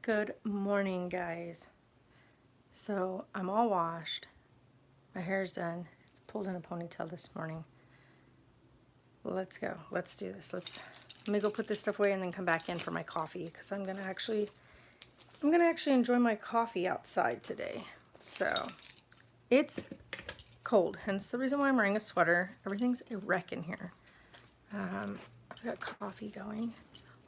Good morning, guys. So I'm all washed. My hair's done. It's pulled in a ponytail this morning. Let's go. Let's do this. Let me go put this stuff away and then come back in for my coffee because I'm gonna actually enjoy my coffee outside today. So it's cold, hence the reason why I'm wearing a sweater. Everything's a wreck in here. I've got coffee going.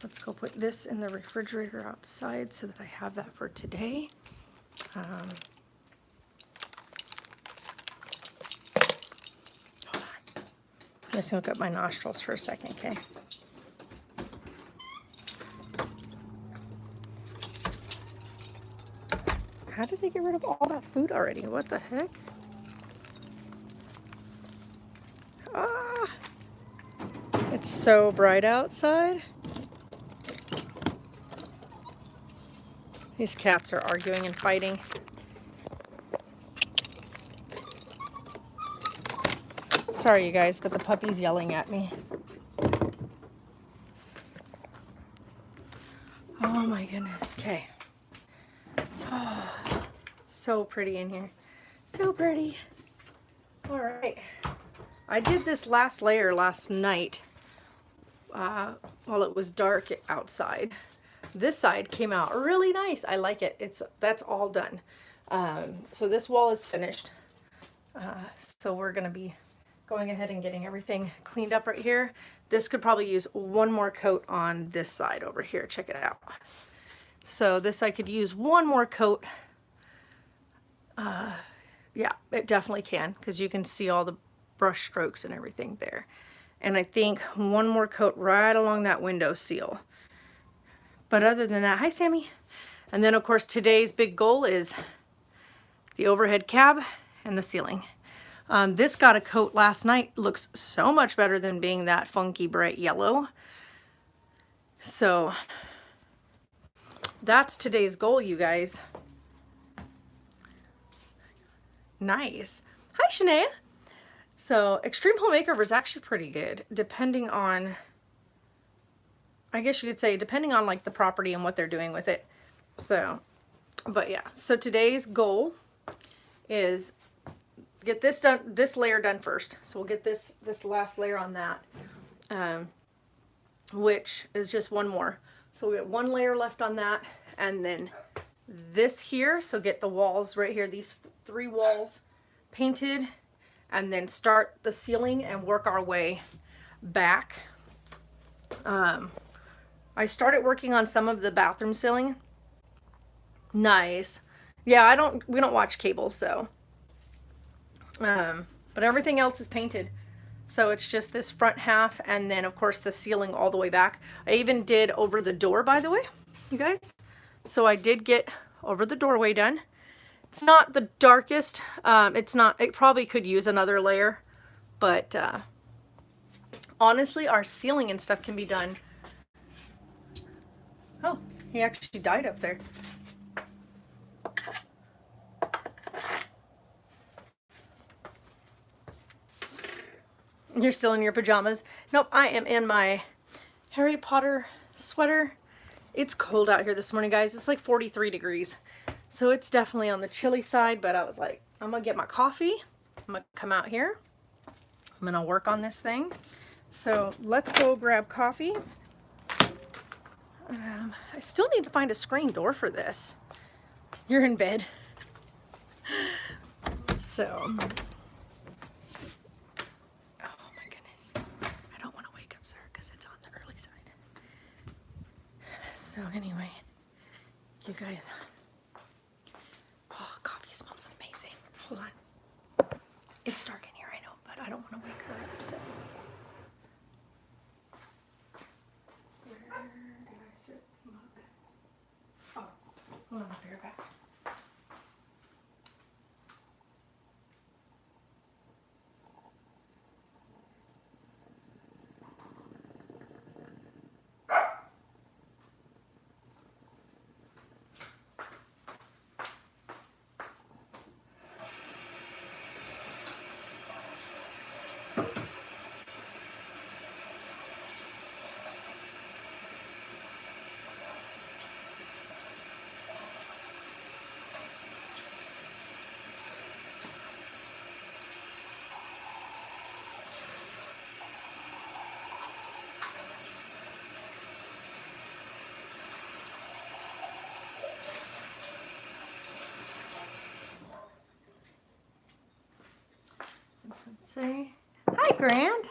Let's go put this in the refrigerator outside so that I have that for today. Hold on. I'm just gonna look up my nostrils for a second, okay? How did they get rid of all that food already? What the heck? Ah! It's so bright outside. These cats are arguing and fighting. Sorry, you guys, but the puppy's yelling at me. Oh my goodness. Okay. Oh, so pretty in here. So pretty. All right. I did this last layer last night while it was dark outside. This side came out really nice. I like it. That's all done. So this wall is finished. So we're going to be going ahead and getting everything cleaned up right here. This could probably use one more coat on this side over here. Check it out. So this I could use one more coat. Yeah, it definitely can because you can see all the brush strokes and everything there. And I think one more coat right along that window seal. But other than that, hi Sammy. And then of course today's big goal is the overhead cab and the ceiling. This got a coat last night. Looks so much better than being that funky bright yellow. So that's today's goal, you guys. Nice. Hi Shania. So Extreme Home Makeover is actually pretty good, depending on, I guess you could say, depending on like the property and what they're doing with it. So, but yeah, so today's goal is get this done, this layer done first. So we'll get this last layer on that, which is just one more. So we got one layer left on that, and then this here. So get the walls right here, these 3 walls painted, and then start the ceiling and work our way back. I started working on some of the bathroom ceiling. Nice. Yeah, we don't watch cable, so. But everything else is painted. So it's just this front half and then of course the ceiling all the way back. I even did over the door, by the way, you guys. So I did get over the doorway done. It's not the darkest. It probably could use another layer, but honestly, our ceiling and stuff can be done. Oh, he actually died up there. You're still in your pajamas? Nope, I am in my Harry Potter sweater. It's cold out here this morning, guys. It's like 43 degrees. So it's definitely on the chilly side, but I was like, I'm gonna get my coffee. I'm gonna come out here. I'm gonna work on this thing. So let's go grab coffee. I still need to find a screen door for this. You're in bed. So, oh my goodness. I don't want to wake up sir because it's on the early side. So anyway, you guys. Oh, coffee smells amazing. Hold on. It's dark in here, I know, but I don't want to wake her up, so. Where did I sit the mug? Oh, hold on, I'll be right back. Grant.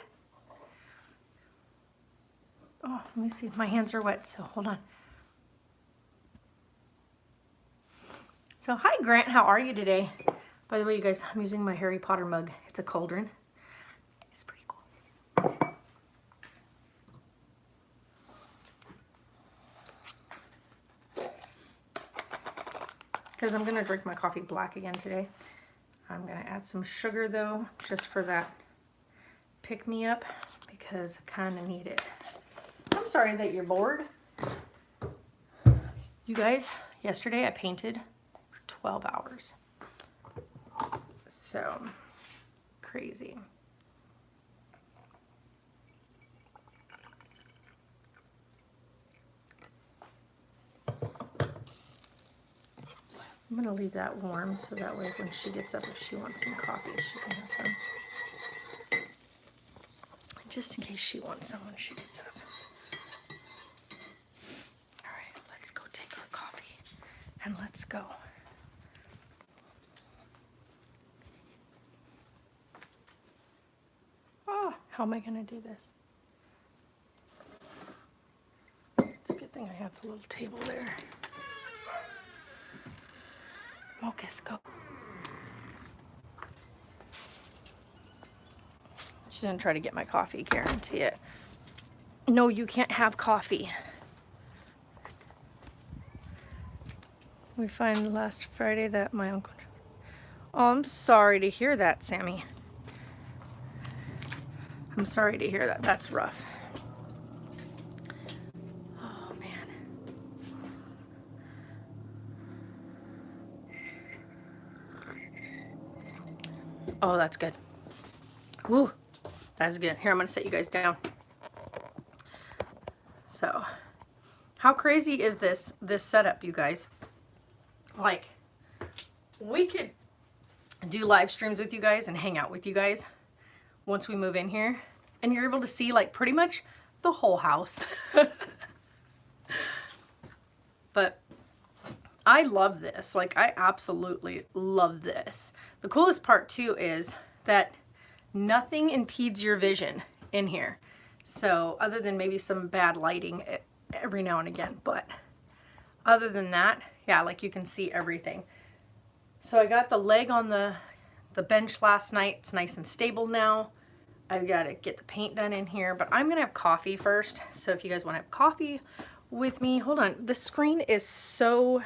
Oh, let me see. My hands are wet, so hold on. So, hi, Grant. How are you today? By the way, you guys, I'm using my Harry Potter mug. It's a cauldron. It's pretty cool. Because I'm going to drink my coffee black again today. I'm going to add some sugar, though, just for that pick-me-up, because I kind of need it. I'm sorry that you're bored. You guys, yesterday I painted for 12 hours. So, crazy. I'm going to leave that warm so that way when she gets up, if she wants some coffee, she can have some. Just in case she wants some when she gets up. All right, let's go take her coffee and let's go. Oh, how am I going to do this? It's a good thing I have the little table there. Mocus, go. She didn't try to get my coffee, guarantee it. No, you can't have coffee. We find last Friday that my uncle... Oh, I'm sorry to hear that, Sammy. I'm sorry to hear that. That's rough. Oh, man. Oh, that's good. Woo. That's good. Here, I'm going to set you guys down. So, how crazy is this setup, you guys? Like, we could do live streams with you guys and hang out with you guys once we move in here. And you're able to see, like, pretty much the whole house. But I love this. Like, I absolutely love this. The coolest part, too, is that nothing impedes your vision in here. So, other than maybe some bad lighting every now and again. But other than that, yeah, like you can see everything. So I got the leg on the bench last night. It's nice and stable now. I've got to get the paint done in here, but I'm going to have coffee first. So if you guys want to have coffee with me, hold on. The screen is so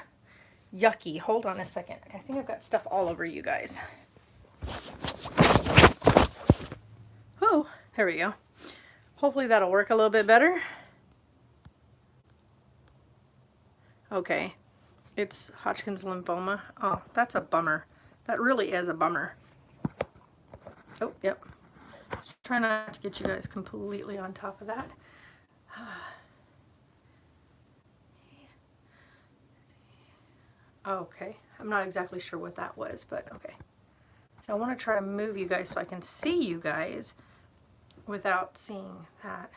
yucky. Hold on a second. I think I've got stuff all over you guys. Oh, there we go. Hopefully that'll work a little bit better. Okay. It's Hodgkin's lymphoma. Oh, that's a bummer. That really is a bummer. Oh, yep. Just try not to get you guys completely on top of that. Okay. I'm not exactly sure what that was, but okay. So I want to try to move you guys so I can see you guys without seeing that.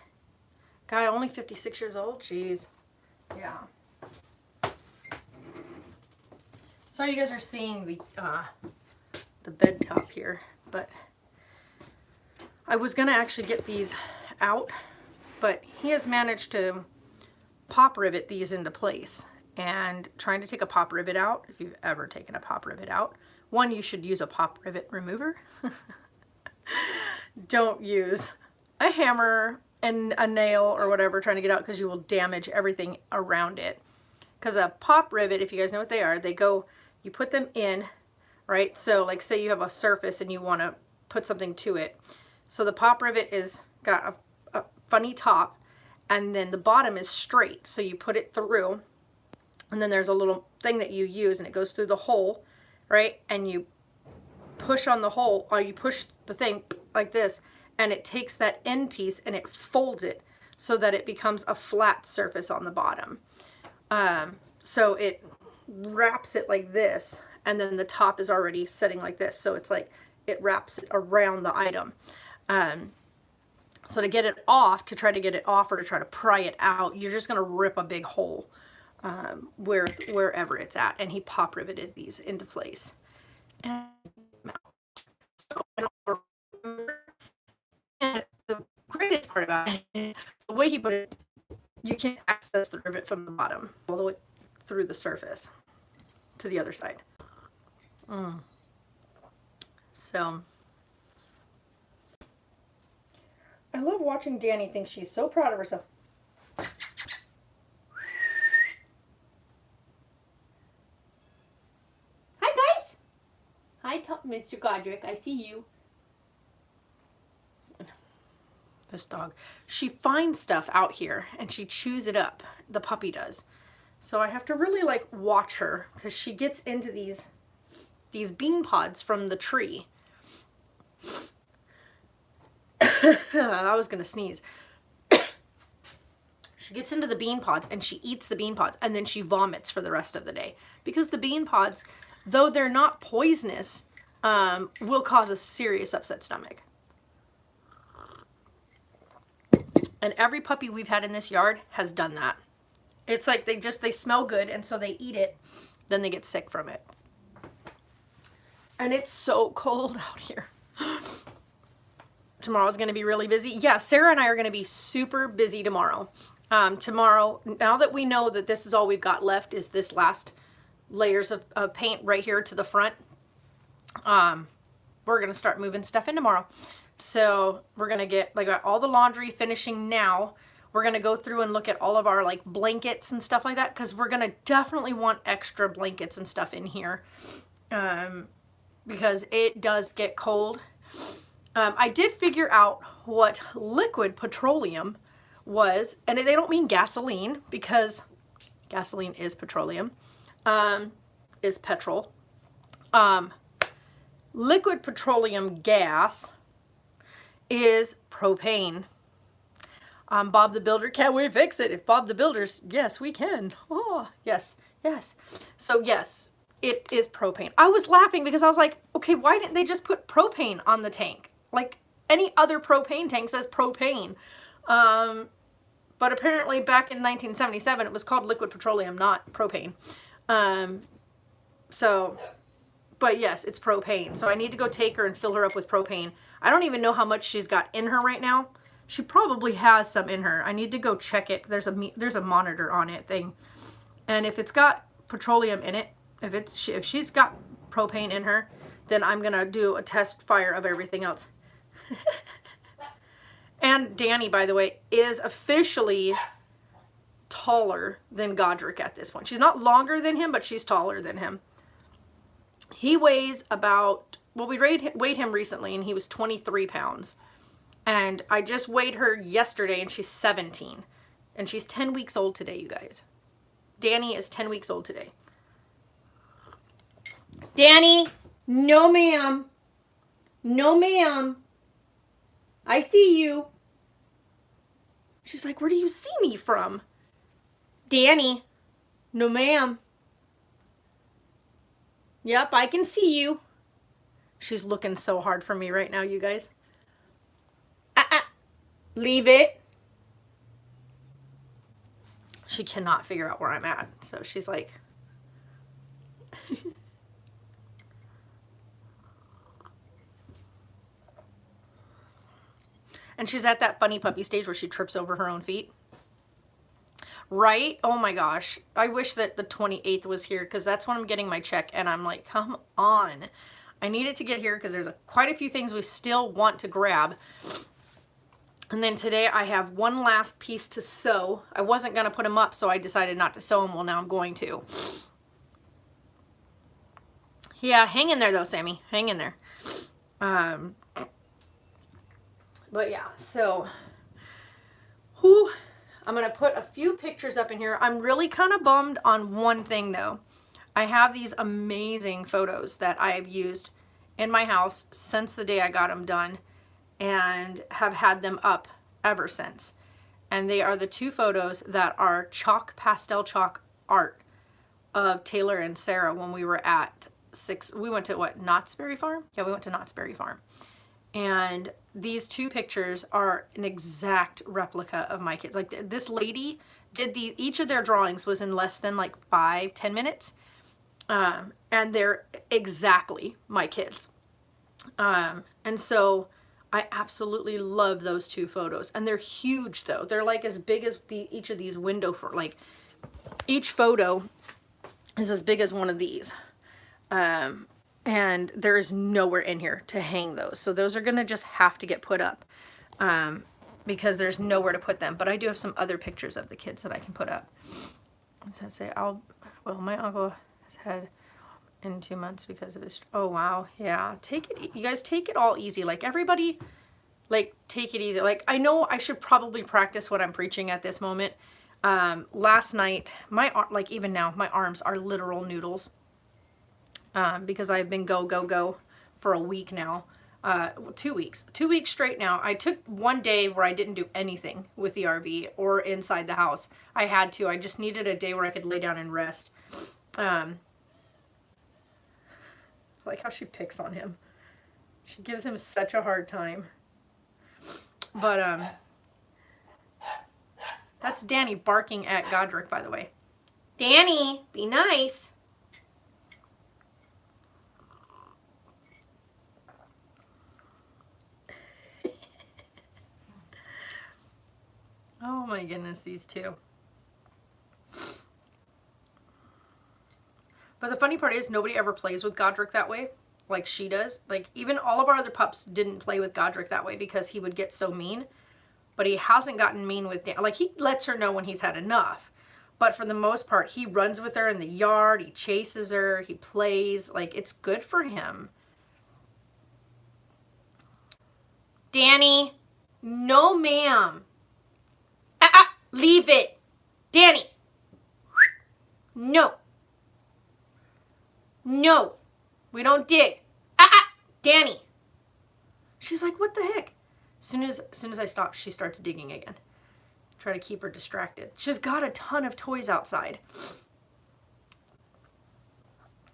Guy, only 56 years old? Jeez. Yeah. Sorry you guys are seeing the bed top here, but I was gonna actually get these out, but he has managed to pop rivet these into place. And trying to take a pop rivet out, if you've ever taken a pop rivet out, one, you should use a pop rivet remover. Don't use a hammer and a nail or whatever trying to get out, because you will damage everything around it. Because a pop rivet, if you guys know what they are, they go... You put them in, right? So like say you have a surface and you want to put something to it. So the pop rivet is got a funny top, and then the bottom is straight. So you put it through, and then there's a little thing that you use, and it goes through the hole, right? And you push on the hole, or you push the thing like this, and it takes that end piece and it folds it so that it becomes a flat surface on the bottom. So it wraps it like this, and then the top is already setting like this, so it's like it wraps it around the item. So to get it off, to try to get it off or to try to pry it out, you're just going to rip a big hole wherever it's at. And he pop riveted these into place. And nicest part about it, the way he put it, you can access the rivet from the bottom all the way through the surface to the other side. So I love watching Danny think she's so proud of herself. Hi guys. Hi Mr. Godric, I see you. This dog, she finds stuff out here and she chews it up. The puppy does. So I have to really like watch her because she gets into these bean pods from the tree. I was gonna sneeze. She gets into the bean pods and she eats the bean pods and then she vomits for the rest of the day because the bean pods, though they're not poisonous, will cause a serious upset stomach. And every puppy we've had in this yard has done that. It's like they smell good and so they eat it, then they get sick from it. And it's so cold out here. Tomorrow's going to be really busy. Yeah, Sarah and I are going to be super busy tomorrow. Tomorrow, now that we know that this is all we've got left is this last layers of paint right here to the front, we're going to start moving stuff in tomorrow. So we're going to get like all the laundry finishing now. We're going to go through and look at all of our like blankets and stuff like that because we're going to definitely want extra blankets and stuff in here because it does get cold. I did figure out what liquid petroleum was, and they don't mean gasoline because gasoline is petroleum, is petrol. Liquid petroleum gas is propane. Bob the Builder, can we fix it? If Bob the Builder's, yes, we can. Oh, yes, yes. So yes, it is propane. I was laughing because I was like, okay, why didn't they just put propane on the tank? Like any other propane tank says propane. But apparently back in 1977, it was called liquid petroleum, not propane. But yes, it's propane. So I need to go take her and fill her up with propane. I don't even know how much she's got in her right now. She probably has some in her. I need to go check it. There's a monitor on it thing. And if it's got petroleum in it, if she's got propane in her, then I'm going to do a test fire of everything else. And Danny, by the way, is officially taller than Godric at this point. She's not longer than him, but she's taller than him. He weighs about, well, we weighed him recently and he was 23 pounds. And I just weighed her yesterday and she's 17. And she's 10 weeks old today, you guys. Danny is 10 weeks old today. Danny, no ma'am. No ma'am. I see you. She's like, where do you see me from? Danny, no ma'am. Yep, I can see you. She's looking so hard for me right now, you guys. Leave it. She cannot figure out where I'm at. So she's like... And she's at that funny puppy stage where she trips over her own feet. Right? Oh my gosh. I wish that the 28th was here because that's when I'm getting my check. And I'm like, come on. I needed to get here because there's quite a few things we still want to grab. And then today I have one last piece to sew. I wasn't going to put them up, so I decided not to sew them. Well, now I'm going to. Yeah, hang in there though, Sammy. Hang in there. But yeah, so I'm going to put a few pictures up in here. I'm really kind of bummed on one thing though. I have these amazing photos that I have used in my house since the day I got them done and have had them up ever since. And they are the two photos that are pastel chalk art of Taylor and Sarah when we were at we went to what, Knott's Berry Farm? Yeah, we went to Knott's Berry Farm. And these two pictures are an exact replica of my kids. Like this lady did each of their drawings was in less than like 5-10 minutes. And they're exactly my kids. And so I absolutely love those two photos. And they're huge though. They're like as big as each of these window for like each photo is as big as one of these. And there is nowhere in here to hang those. So those are going to just have to get put up because there's nowhere to put them. But I do have some other pictures of the kids that I can put up. So I say, well, my uncle has had in 2 months because of his, oh, wow. Yeah. Take it. You guys take it all easy. Like everybody, like take it easy. Like I know I should probably practice what I'm preaching at this moment. Last night, like even now, my arms are literal noodles. Because I've been go for a week now. 2 weeks. 2 weeks straight now. I took one day where I didn't do anything with the RV or inside the house. I had to. I just needed a day where I could lay down and rest. Like how she picks on him. She gives him such a hard time. But, that's Danny barking at Godric, by the way. Danny, be nice. Oh my goodness, these two. But the funny part is nobody ever plays with Godric that way, like she does. Like even all of our other pups didn't play with Godric that way because he would get so mean. But he hasn't gotten mean with Dan. Like he lets her know when he's had enough. But for the most part, he runs with her in the yard. He chases her. He plays. Like it's good for him. Danny, no ma'am. Leave it. Danny. No. No. We don't dig. Danny. She's like, what the heck? As soon as I stop, she starts digging again. Try to keep her distracted. She's got a ton of toys outside.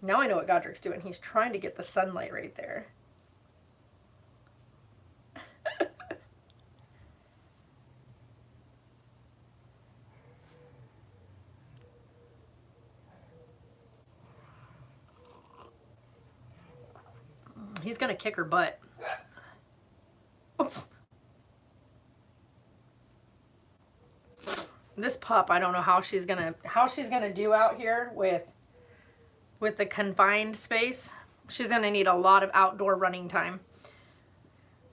Now I know what Godric's doing. He's trying to get the sunlight right there. He's gonna kick her butt. Oof. This pup, I don't know how she's gonna do out here with the confined space. She's gonna need a lot of outdoor running time,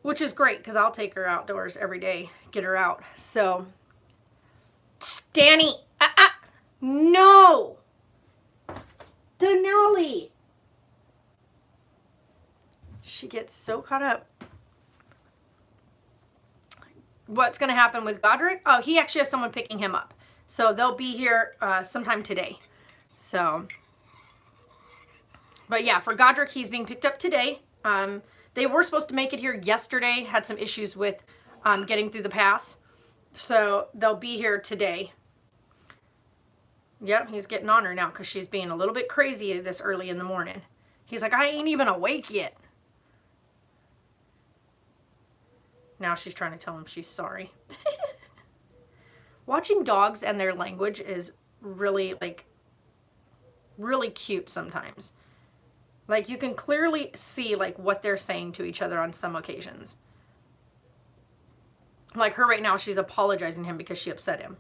which is great because I'll take her outdoors every day, get her out. So, Danny, no, Denali. She gets so caught up. What's going to happen with Godric? Oh, he actually has someone picking him up. So they'll be here sometime today. So, but yeah, for Godric, he's being picked up today. They were supposed to make it here yesterday. Had some issues with getting through the pass. So they'll be here today. Yep, he's getting on her now because she's being a little bit crazy this early in the morning. He's like, I ain't even awake yet. Now she's trying to tell him she's sorry. Watching dogs and their language is really, really cute sometimes. Like, you can clearly see, what they're saying to each other on some occasions. Like her right now, she's apologizing to him because she upset him.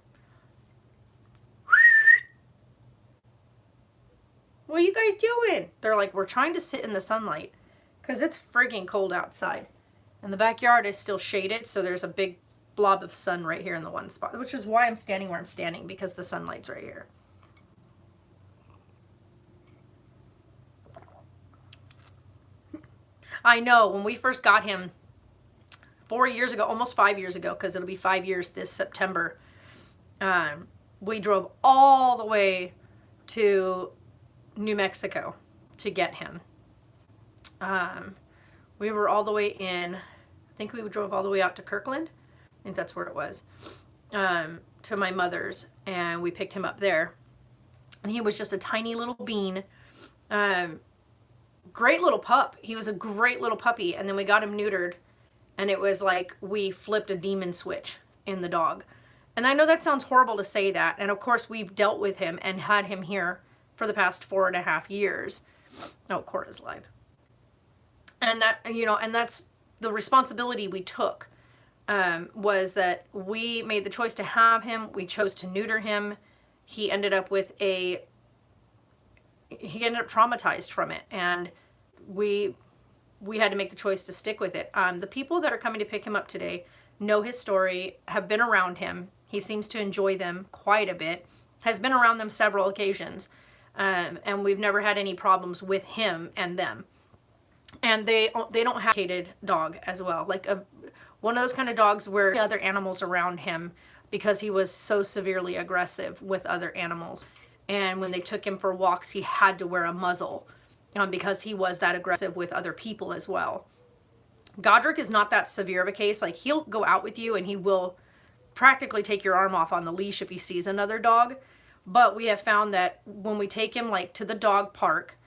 What are you guys doing? They're like, we're trying to sit in the sunlight because it's frigging cold outside. And the backyard is still shaded, so there's a big blob of sun right here in the one spot, which is why I'm standing where I'm standing, because the sunlight's right here. I know, when we first got him 4 years ago, almost 5 years ago, because it'll be 5 years this September, we drove all the way to New Mexico to get him. We were all the way in, I think we drove all the way out to Kirkland. I think that's where it was. To my mother's, and we picked him up there. And he was just a tiny little bean. Great little pup. He was a great little puppy. And then we got him neutered. And it was like we flipped a demon switch in the dog. And I know that sounds horrible to say that. And of course, we've dealt with him and had him here for the past 4.5 years. Oh, Cora's live. And that, and that's the responsibility we took was that we made the choice to have him. We chose to neuter him. He ended up traumatized from it, and we had to make the choice to stick with it. The people that are coming to pick him up today know his story, have been around him. He seems to enjoy them quite a bit, has been around them several occasions, and we've never had any problems with him and them. And they don't have a hated dog as well, like one of those kind of dogs where other animals around him, because he was so severely aggressive with other animals. And when they took him for walks, he had to wear a muzzle because he was that aggressive with other people as well. Godric is not that severe of a case. Like, he'll go out with you and he will practically take your arm off on the leash if he sees another dog. But we have found that when we take him like to the dog park,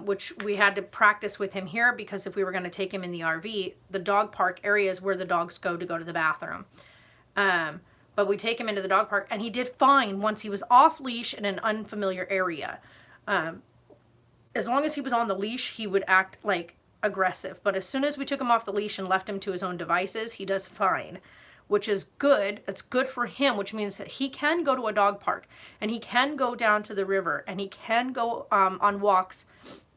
which we had to practice with him here, because if we were going to take him in the RV, the dog park area is where the dogs go to the bathroom. But we take him into the dog park, and he did fine once he was off leash in an unfamiliar area. As long as he was on the leash, he would act like aggressive. But as soon as we took him off the leash and left him to his own devices, he does fine, which is good. It's good for him, which means that he can go to a dog park, and he can go down to the river, and he can go on walks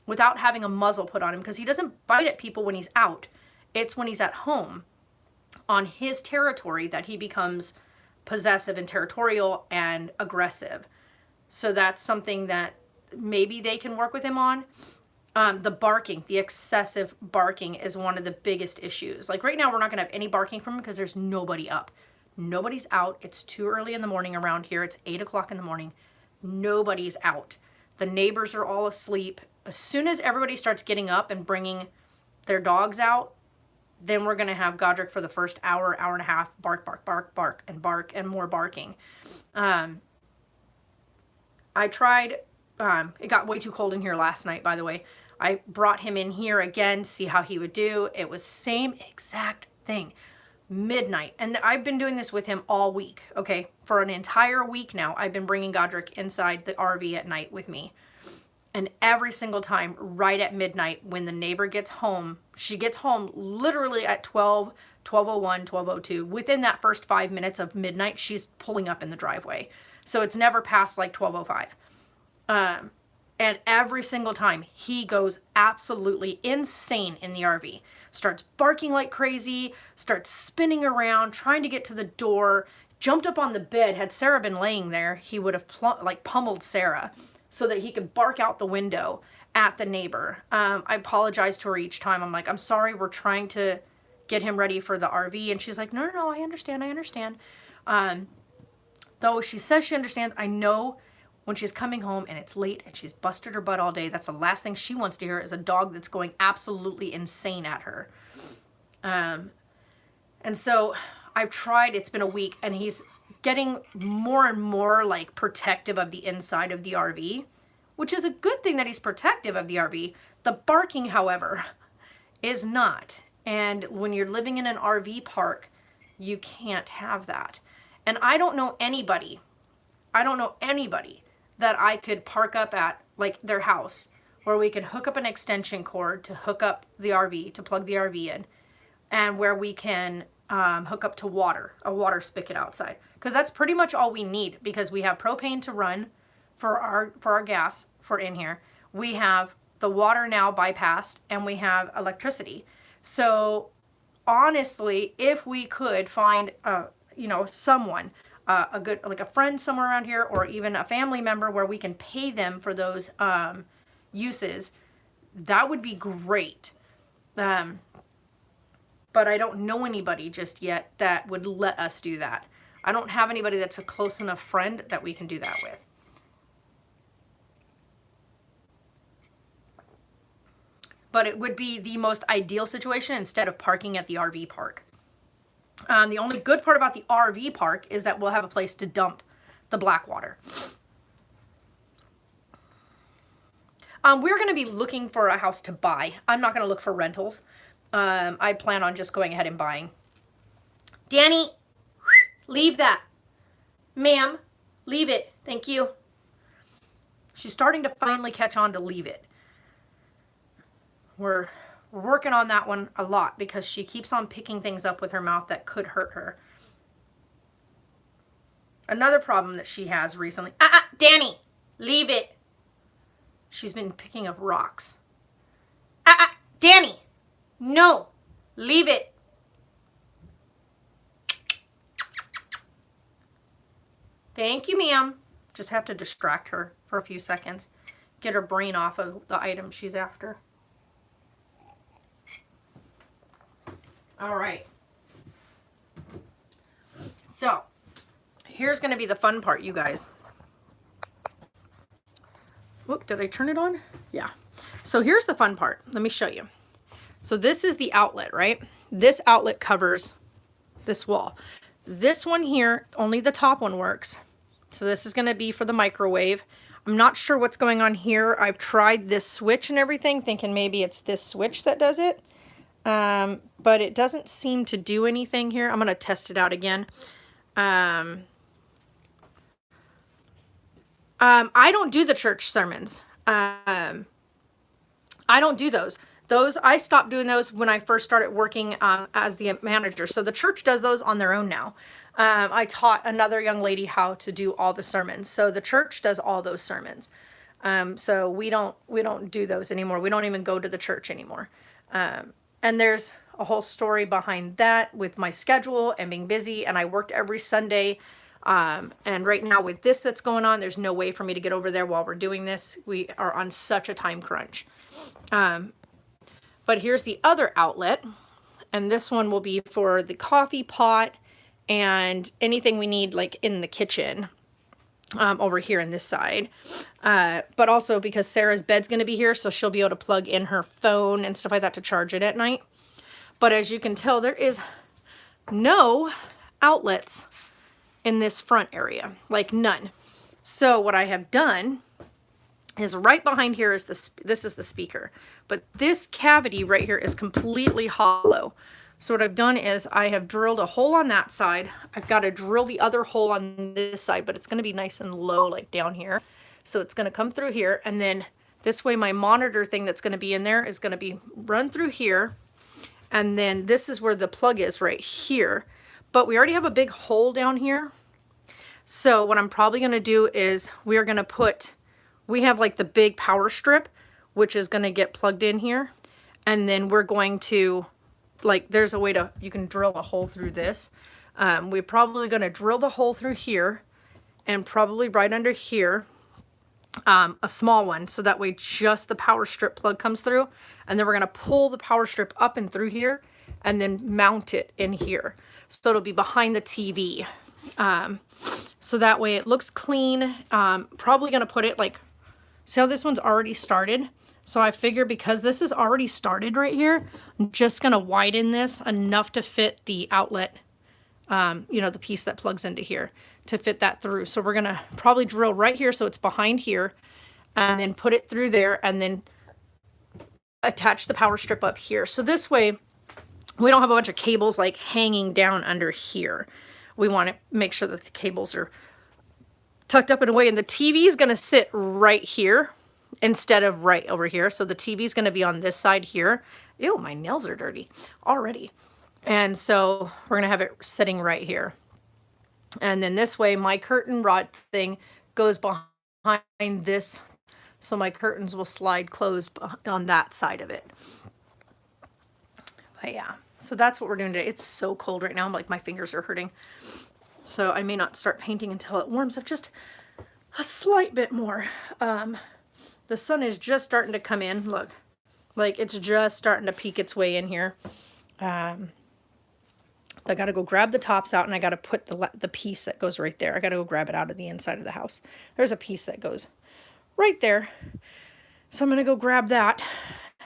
without having a muzzle put on him, because he doesn't bite at people when he's out. It's when he's at home on his territory that he becomes possessive and territorial and aggressive. So that's something that maybe they can work with him on. The barking, the excessive barking is one of the biggest issues. Like right now, we're not going to have any barking from him because there's nobody up. Nobody's out. It's too early in the morning around here. It's 8 o'clock in the morning. Nobody's out. The neighbors are all asleep. As soon as everybody starts getting up and bringing their dogs out, then we're going to have Godric for the first hour, hour and a half, bark, bark, bark, bark, and more barking. I tried, it got way too cold in here last night, by the way. I brought him in here again to see how he would do. It was same exact thing. Midnight. And I've been doing this with him all week, okay? For an entire week now, I've been bringing Godric inside the RV at night with me. And every single time, right at midnight, when the neighbor gets home, she gets home literally at 12, 12:01, 12:02. Within that first 5 minutes of midnight, she's pulling up in the driveway. So it's never past like 12:05. And every single time, he goes absolutely insane in the RV. Starts barking like crazy, starts spinning around, trying to get to the door, jumped up on the bed. Had Sarah been laying there, he would have pummeled Sarah, so that he could bark out the window at the neighbor. I apologize to her each time. I'm like, I'm sorry, we're trying to get him ready for the RV. And she's like, no, I understand. Though she says she understands, I know when she's coming home and it's late and she's busted her butt all day, that's the last thing she wants to hear is a dog that's going absolutely insane at her. And so I've tried, it's been a week, and he's getting more and more like protective of the inside of the RV, which is a good thing that he's protective of the RV. The barking, however, is not. And when you're living in an RV park, you can't have that. And I don't know anybody that I could park up at like their house where we could hook up an extension cord to hook up the RV, to plug the RV in, and where we can hook up to a water spigot outside. Because that's pretty much all we need, because we have propane to run for our gas for in here. We have the water now bypassed, and we have electricity. So honestly, if we could find someone, a good, like a friend somewhere around here, or even a family member where we can pay them for those uses, that would be great. But I don't know anybody just yet that would let us do that. I don't have anybody that's a close enough friend that we can do that with. But it would be the most ideal situation instead of parking at the RV park. The only good part about the RV park is that we'll have a place to dump the black water. We're going to be looking for a house to buy. I'm not going to look for rentals. I plan on just going ahead and buying. Danny, leave that. Ma'am, leave it. Thank you. She's starting to finally catch on to leave it. We're We're working on that one a lot because she keeps on picking things up with her mouth that could hurt her. Another problem that she has recently. Danny, leave it. She's been picking up rocks. Danny, no, leave it. Thank you, ma'am. Just have to distract her for a few seconds. Get her brain off of the item she's after. All right. So, here's going to be the fun part, you guys. Whoop, did I turn it on? Yeah. So here's the fun part. Let me show you. So this is the outlet, right? This outlet covers this wall. This one here, only the top one works. So this is going to be for the microwave. I'm not sure what's going on here. I've tried this switch and everything, thinking maybe it's this switch that does it. But it doesn't seem to do anything here. I'm going to test it out again. I don't do the church sermons. I don't do those. I stopped doing those when I first started working as the manager. So the church does those on their own now. I taught another young lady how to do all the sermons. So the church does all those sermons. So we don't do those anymore. We don't even go to the church anymore. And there's a whole story behind that with my schedule and being busy. And I worked every Sunday. And right now with this that's going on, there's no way for me to get over there while we're doing this. We are on such a time crunch. But here's the other outlet. And this one will be for the coffee pot and anything we need like in the kitchen. Over here in this side. But also because Sarah's bed's going to be here, so she'll be able to plug in her phone and stuff like that to charge it at night. But as you can tell, there is no outlets in this front area, like none. So what I have done is right behind here is this is the speaker, but this cavity right here is completely hollow. So what I've done is I have drilled a hole on that side. I've got to drill the other hole on this side, but it's going to be nice and low, like down here. So it's going to come through here. And then this way my monitor thing that's going to be in there is going to be run through here. And then this is where the plug is right here. But we already have a big hole down here. So what I'm probably going to do is we have like the big power strip, which is going to get plugged in here. And then we're going to, like, there's a way you can drill a hole through this. We're probably going to drill the hole through here and probably right under here, a small one. So that way just the power strip plug comes through. And then we're going to pull the power strip up and through here and then mount it in here. So it'll be behind the TV. So that way it looks clean. Probably going to put it like, see how this one's already started? So I figure because this is already started right here, I'm just going to widen this enough to fit the outlet, the piece that plugs into here, to fit that through. So we're going to probably drill right here so it's behind here, and then put it through there, and then attach the power strip up here. So this way we don't have a bunch of cables like hanging down under here. We want to make sure that the cables are tucked up and away, and the TV is going to sit right here instead of right over here. So the TV is going to be on this side here. Ew, my nails are dirty already. And so we're going to have it sitting right here. And then this way, my curtain rod thing goes behind this. So my curtains will slide closed on that side of it. But yeah, so that's what we're doing today. It's so cold right now. I'm like, my fingers are hurting. So I may not start painting until it warms up just a slight bit more. The sun is just starting to come in. Look, like it's just starting to peek its way in here. I got to go grab the tops out, and I got to put the piece that goes right there. I got to go grab it out of the inside of the house. There's a piece that goes right there. So I'm going to go grab that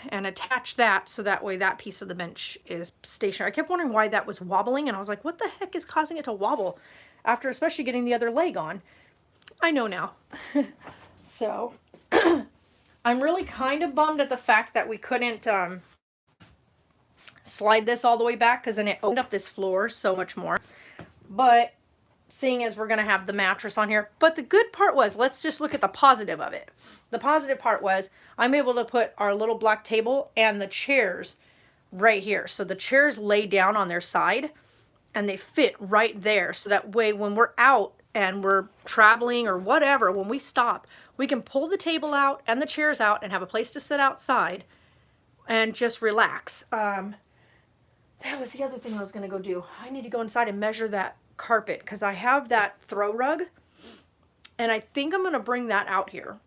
and attach that so that way that piece of the bench is stationary. I kept wondering why that was wobbling, and I was like, what the heck is causing it to wobble after especially getting the other leg on? I know now. So I'm really kind of bummed at the fact that we couldn't slide this all the way back, because then it opened up this floor so much more. But seeing as we're going to have the mattress on here. But the good part was, let's just look at the positive of it. The positive part was I'm able to put our little black table and the chairs right here. So the chairs lay down on their side and they fit right there. So that way when we're out and we're traveling or whatever, when we stop, we can pull the table out and the chairs out and have a place to sit outside and just relax. That was the other thing I was going to go do. I need to go inside and measure that carpet because I have that throw rug and I think I'm going to bring that out here.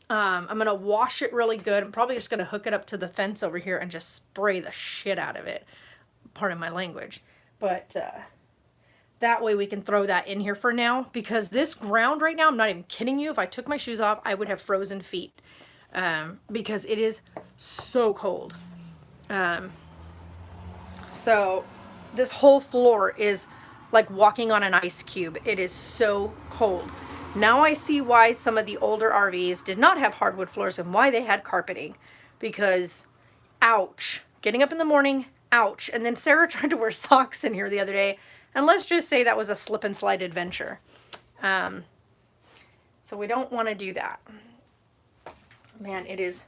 I'm going to wash it really good. I'm probably just going to hook it up to the fence over here and just spray the shit out of it. Pardon my language. But that way we can throw that in here for now, because this ground right now, I'm not even kidding you, if I took my shoes off, I would have frozen feet because it is so cold. So this whole floor is like walking on an ice cube. It is so cold. Now I see why some of the older RVs did not have hardwood floors and why they had carpeting, because ouch, getting up in the morning, ouch. And then Sarah tried to wear socks in here the other day, and let's just say that was a slip and slide adventure. So we don't want to do that. Man, it is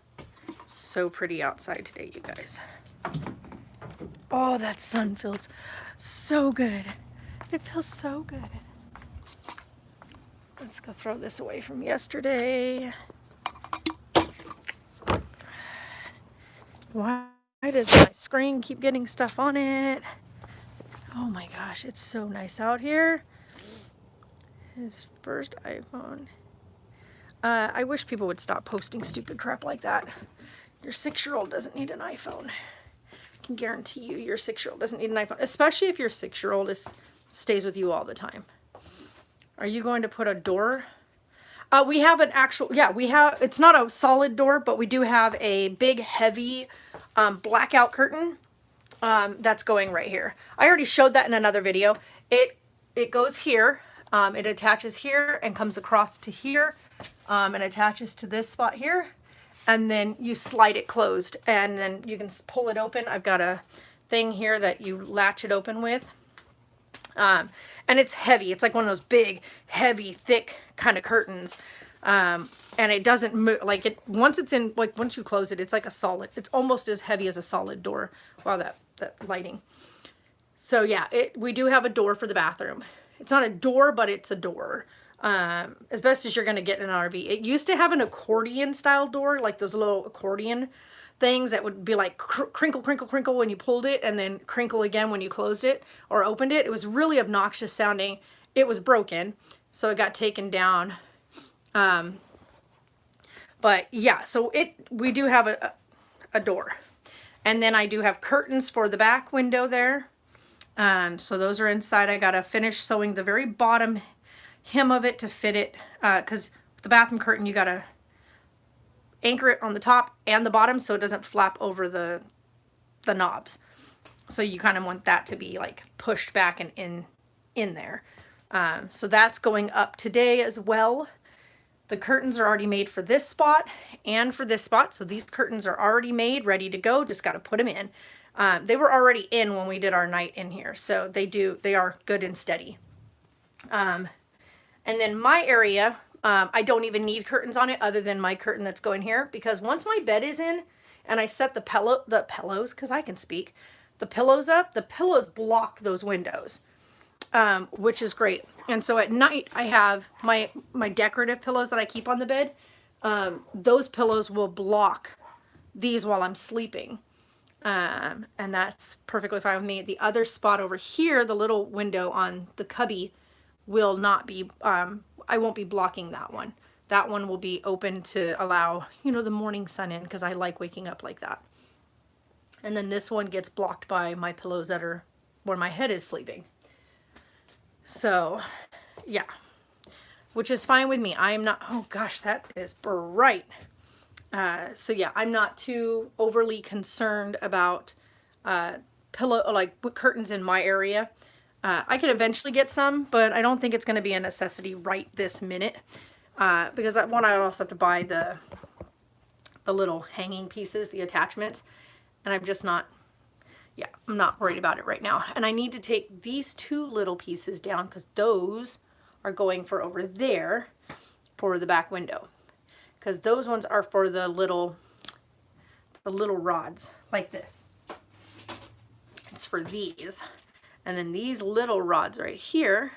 so pretty outside today, you guys. Oh, that sun feels so good. It feels so good. Let's go throw this away from yesterday. Why does my screen keep getting stuff on it? Oh my gosh, it's so nice out here. His first iPhone. I wish people would stop posting stupid crap like that. Your 6-year-old doesn't need an iPhone. I can guarantee you your 6-year-old doesn't need an iPhone, especially if your 6-year-old stays with you all the time. Are you going to put a door? We have an actual, yeah, we have, it's not a solid door, but we do have a big, heavy blackout curtain that's going right here. I already showed that in another video. It goes here, it attaches here and comes across to here, and attaches to this spot here, and then you slide it closed, and then you can pull it open. I've got a thing here that you latch it open with. And it's heavy. It's like one of those big, heavy, thick kind of curtains. And it doesn't move, like it, once it's in, like once you close it, it's like a solid, it's almost as heavy as a solid door. Wow, that lighting. So yeah, we do have a door for the bathroom. It's not a door, but it's a door. As best as you're going to get in an RV. It used to have an accordion style door, like those little accordion things that would be like crinkle, crinkle, crinkle when you pulled it, and then crinkle again when you closed it or opened it. It was really obnoxious sounding. It was broken, so it got taken down. But yeah, so we do have a door. And then I do have curtains for the back window there. So those are inside. I gotta finish sewing the very bottom hem of it to fit it, because the bathroom curtain, you gotta anchor it on the top and the bottom so it doesn't flap over the knobs. So you kind of want that to be like pushed back and in there. So that's going up today as well. The curtains are already made for this spot and for this spot. So these curtains are already made, ready to go. Just got to put them in. They were already in when we did our night in here. So they are good and steady. And then my area, I don't even need curtains on it other than my curtain that's going here, because once my bed is in and I set the pillows, because I can speak, the pillows up, the pillows block those windows, which is great. And so at night I have my decorative pillows that I keep on the bed. Those pillows will block these while I'm sleeping. And that's perfectly fine with me. The other spot over here, the little window on the cubby, will not be, I won't be blocking that one. That one will be open to allow, the morning sun in, because I like waking up like that. And then this one gets blocked by my pillows that are where my head is sleeping. So, yeah. Which is fine with me. I'm not, oh gosh, that is bright. So yeah, I'm not too overly concerned about curtains in my area. I could eventually get some, but I don't think it's going to be a necessity right this minute. Because I also have to buy the little hanging pieces, the attachments, and I'm just not, yeah, I'm not worried about it right now. And I need to take these two little pieces down because those are going for over there for the back window. Because those ones are for the little rods like this. It's for these. And then these little rods right here,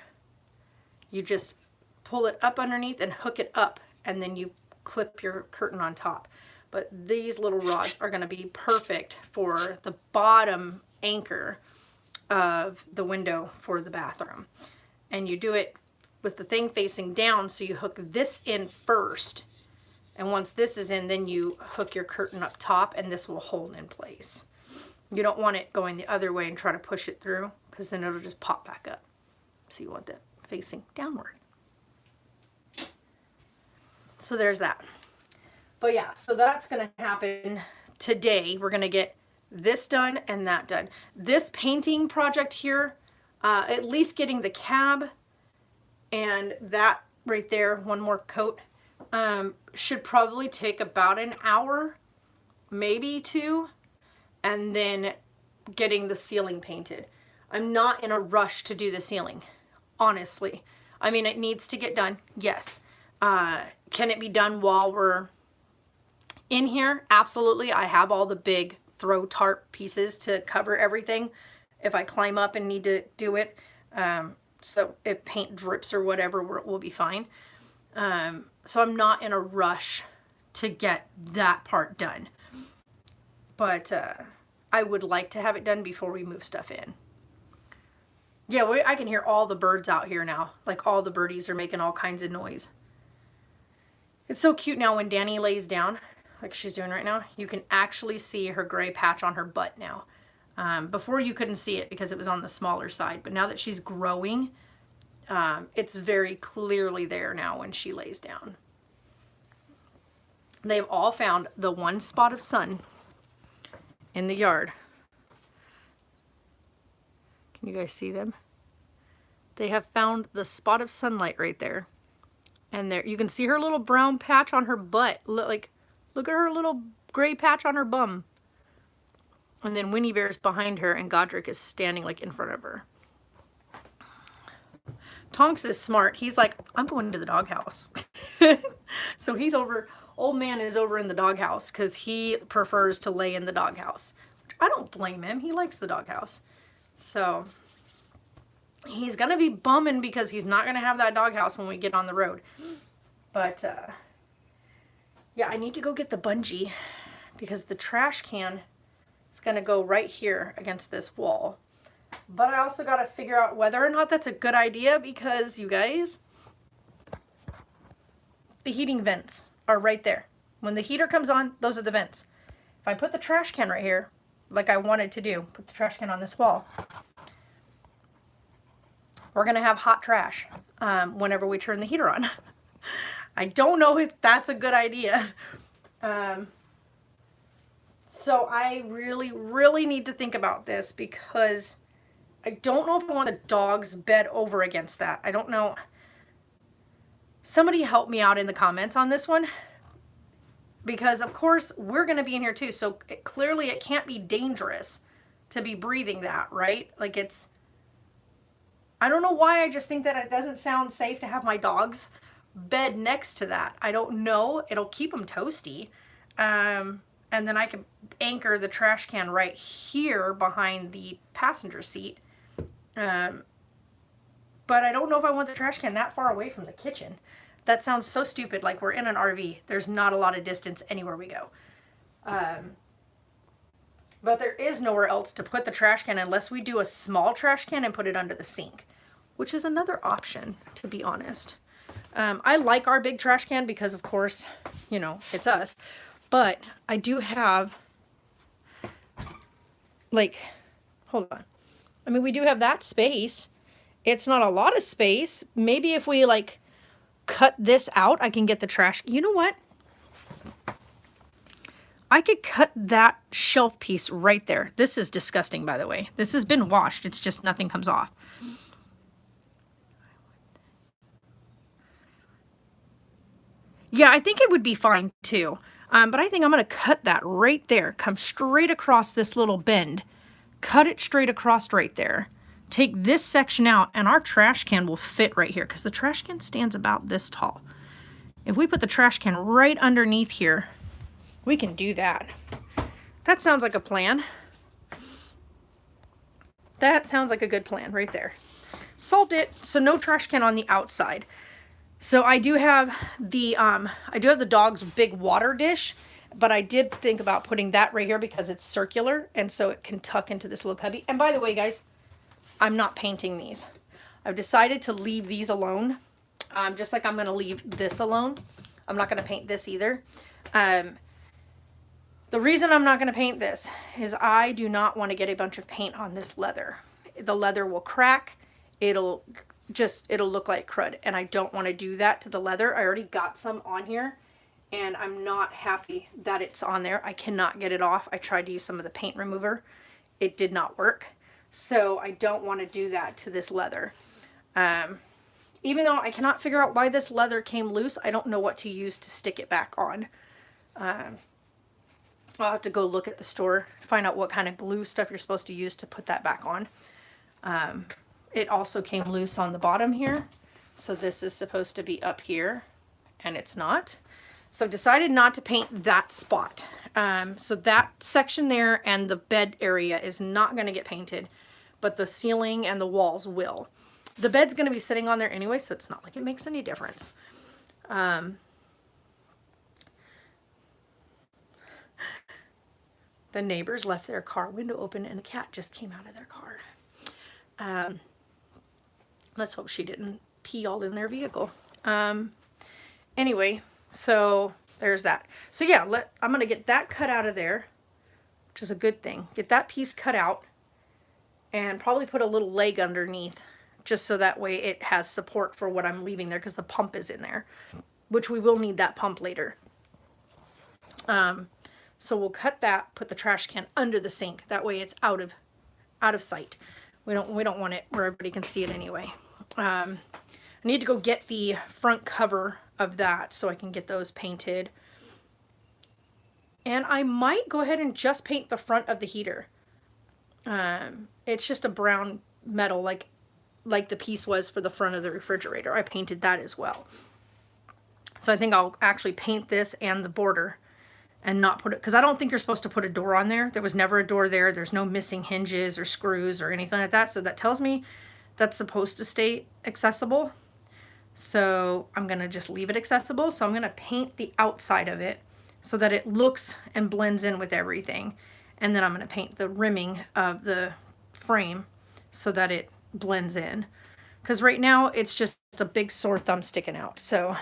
you just pull it up underneath and hook it up, and then you clip your curtain on top. But these little rods are going to be perfect for the bottom anchor of the window for the bathroom. And you do it with the thing facing down, so you hook this in first. And once this is in, then you hook your curtain up top, and this will hold in place. You don't want it going the other way and try to push it through, because then it'll just pop back up. So you want that facing downward. So there's that. But yeah, so that's going to happen today. We're going to get this done and that done. This painting project here, at least getting the cab and that right there, one more coat, should probably take about an hour, maybe 2, and then getting the ceiling painted. I'm not in a rush to do the ceiling, honestly. I mean, it needs to get done, yes. Can it be done while we're in here? Absolutely. I have all the big throw tarp pieces to cover everything if I climb up and need to do it. So if paint drips or whatever, we'll be fine. So I'm not in a rush to get that part done. But I would like to have it done before we move stuff in. Yeah, I can hear all the birds out here now. Like all the birdies are making all kinds of noise. It's so cute now when Danny lays down, like she's doing right now. You can actually see her gray patch on her butt now. Before you couldn't see it because it was on the smaller side. But now that she's growing, it's very clearly there now when she lays down. They've all found the one spot of sun in the yard. Can you guys see them? They have found the spot of sunlight right there. And there you can see her little brown patch on her butt. Look at her little gray patch on her bum. And then Winnie Bear's behind her and Godric is standing like in front of her. Tonks is smart. He's like, I'm going to the doghouse. So he's over, old man is over in the doghouse because he prefers to lay in the doghouse. I don't blame him. He likes the doghouse. So he's going to be bumming because he's not going to have that doghouse when we get on the road. But yeah, I need to go get the bungee because the trash can is going to go right here against this wall. But I also got to figure out whether or not that's a good idea because, you guys, the heating vents are right there. When the heater comes on, those are the vents. If I put the trash can right here, like I wanted to do, put the trash can on this wall, we're going to have hot trash whenever we turn the heater on. I don't know if that's a good idea. So I really, really need to think about this because I don't know if I want the dog's bed over against that. I don't know. Somebody help me out in the comments on this one. Because, of course, we're going to be in here too. So clearly it can't be dangerous to be breathing that, right? Like it's... I don't know why I just think that it doesn't sound safe to have my dog's bed next to that. I don't know. It'll keep them toasty. And then I can anchor the trash can right here behind the passenger seat. But I don't know if I want the trash can that far away from the kitchen. That sounds so stupid, like we're in an RV. There's not a lot of distance anywhere we go. But there is nowhere else to put the trash can unless we do a small trash can and put it under the sink, which is another option, to be honest. I like our big trash can because, of course, you know, it's us. But I do have, like, hold on. I mean, we do have that space. It's not a lot of space. Maybe if we, like, cut this out, I can get the trash. You know what? I could cut that shelf piece right there. This is disgusting, by the way. This has been washed. It's just nothing comes off. Yeah, I think it would be fine too. But I think I'm going to cut that right there. Come straight across this little bend. cut it straight across right there. Take this section out, and our trash can will fit right here because the trash can stands about this tall. If we put the trash can right underneath here, we can do that. That sounds like a plan. That sounds like a good plan right there. Solved it. So no trash can on the outside. So I do have the dog's big water dish, but I did think about putting that right here because it's circular and so it can tuck into this little cubby. And by the way, guys, I'm not painting these. I've decided to leave these alone. Just like I'm going to leave this alone. I'm not going to paint this either. The reason I'm not going to paint this is I do not want to get a bunch of paint on this leather. The leather will crack. It'll look like crud, and I don't want to do that to the leather. I already got some on here, and I'm not happy that it's on there. I cannot get it off. I tried to use some of the paint remover. It did not work. So I don't want to do that to this leather. Even though I cannot figure out why this leather came loose, I don't know what to use to stick it back on. I'll have to go look at the store, find out what kind of glue stuff you're supposed to use to put that back on. It also came loose on the bottom here. So this is supposed to be up here, and it's not. So I've decided not to paint that spot. So that section there and the bed area is not going to get painted, but the ceiling and the walls will. The bed's going to be sitting on there anyway, so it's not like it makes any difference. The neighbors left their car window open and a cat just came out of their car. Let's hope she didn't pee all in their vehicle. Anyway, so there's that. So yeah, I'm going to get that cut out of there, which is a good thing. Get that piece cut out and probably put a little leg underneath just so that way it has support for what I'm leaving there because the pump is in there, which we will need that pump later. So we'll cut that, put the trash can under the sink. That way it's out of sight. We don't want it where everybody can see it anyway. I need to go get the front cover of that so I can get those painted. And I might go ahead and just paint the front of the heater. It's just a brown metal like the piece was for the front of the refrigerator. I painted that as well. So I think I'll actually paint this and the border and not put it, because I don't think you're supposed to put a door on there. There was never a door there. There's no missing hinges or screws or anything like that. So that tells me that's supposed to stay accessible. So I'm going to just leave it accessible. So I'm going to paint the outside of it so that it looks and blends in with everything. And then I'm going to paint the rimming of the frame so that it blends in. Because right now it's just a big sore thumb sticking out. So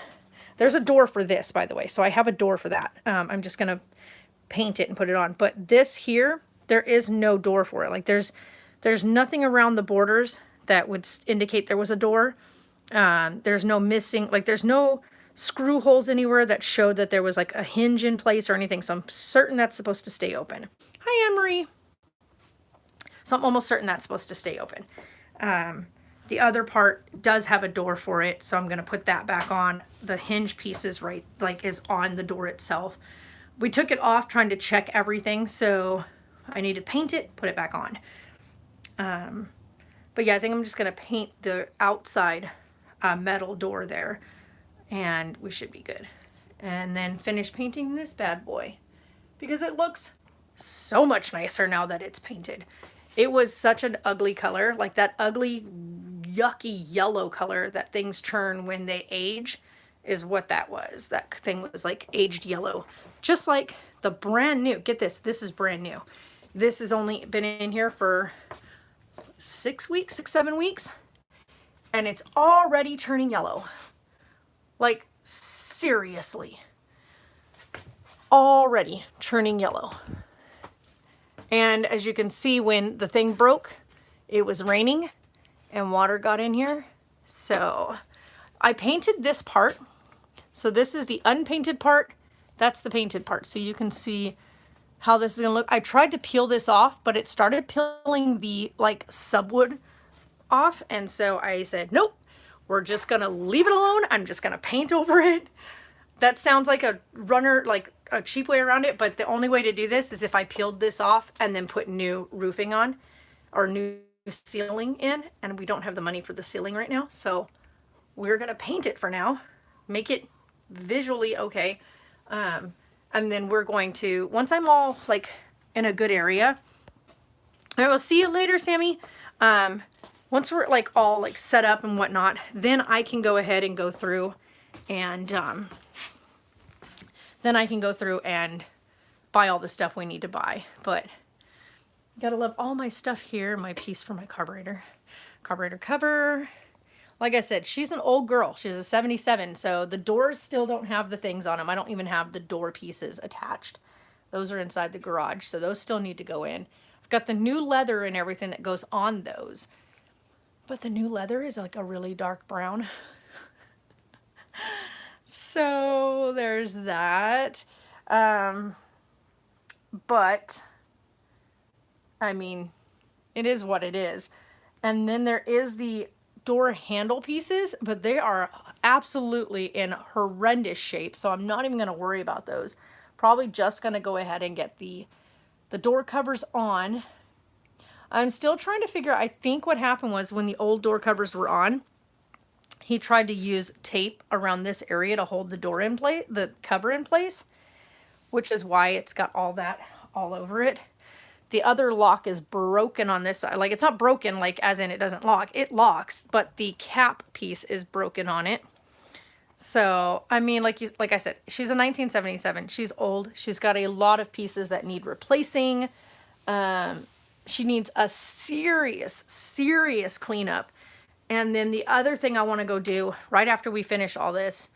there's a door for this, by the way. So I have a door for that. I'm just going to paint it and put it on. But this here, there is no door for it. Like there's nothing around the borders that would indicate there was a door. There's no missing, like there's no screw holes anywhere that showed that there was like a hinge in place or anything. So I'm certain that's supposed to stay open. Hi, Anne-Marie. So I'm almost certain that's supposed to stay open. The other part does have a door for it, so I'm going to put that back on. The hinge piece is right, like is on the door itself. We took it off trying to check everything, so I need to paint it, put it back on. But yeah, I think I'm just going to paint the outside metal door there, and we should be good. And then finish painting this bad boy, because it looks so much nicer now that it's painted. It was such an ugly color, like that ugly, yucky yellow color that things turn when they age is what that was. That thing was like aged yellow, just like the brand new. Get this, this is brand new. This has only been in here for 6 weeks, 7 weeks, and it's already turning yellow. Like seriously, already turning yellow. And as you can see, when the thing broke, it was raining and water got in here. So I painted this part. So this is the unpainted part. That's the painted part. So you can see how this is gonna look. I tried to peel this off, but it started peeling the like subwood off. And so I said, nope, we're just gonna leave it alone. I'm just gonna paint over it. That sounds like a runner, like a cheap way around it, but the only way to do this is if I peeled this off and then put new roofing on. our new ceiling in, and we don't have the money for the ceiling right now. So we're going to paint it for now, make it visually okay. And then we're going to, once I'm all like in a good area, I will see you later, Sammy. Once we're like all like set up and whatnot, then I can go ahead and go through and buy all the stuff we need to buy. But gotta love all my stuff here. My piece for my carburetor cover. Like I said, she's an old girl. She's a 77, so the doors still don't have the things on them. I don't even have the door pieces attached. Those are inside the garage, so those still need to go in. I've got the new leather and everything that goes on those. But the new leather is like a really dark brown. So there's that. But, I mean, it is what it is. And then there is the door handle pieces, but they are absolutely in horrendous shape. So I'm not even going to worry about those. Probably just going to go ahead and get the door covers on. I'm still trying to figure out, I think what happened was when the old door covers were on, he tried to use tape around this area to hold the door in place, the cover in place, which is why it's got all that all over it. The other lock is broken on this side. Like, it's not broken, like, as in it doesn't lock. It locks, but the cap piece is broken on it. So, I mean, like I said, she's a 1977. She's old. She's got a lot of pieces that need replacing. She needs a serious cleanup. And then the other thing I want to go do right after we finish all this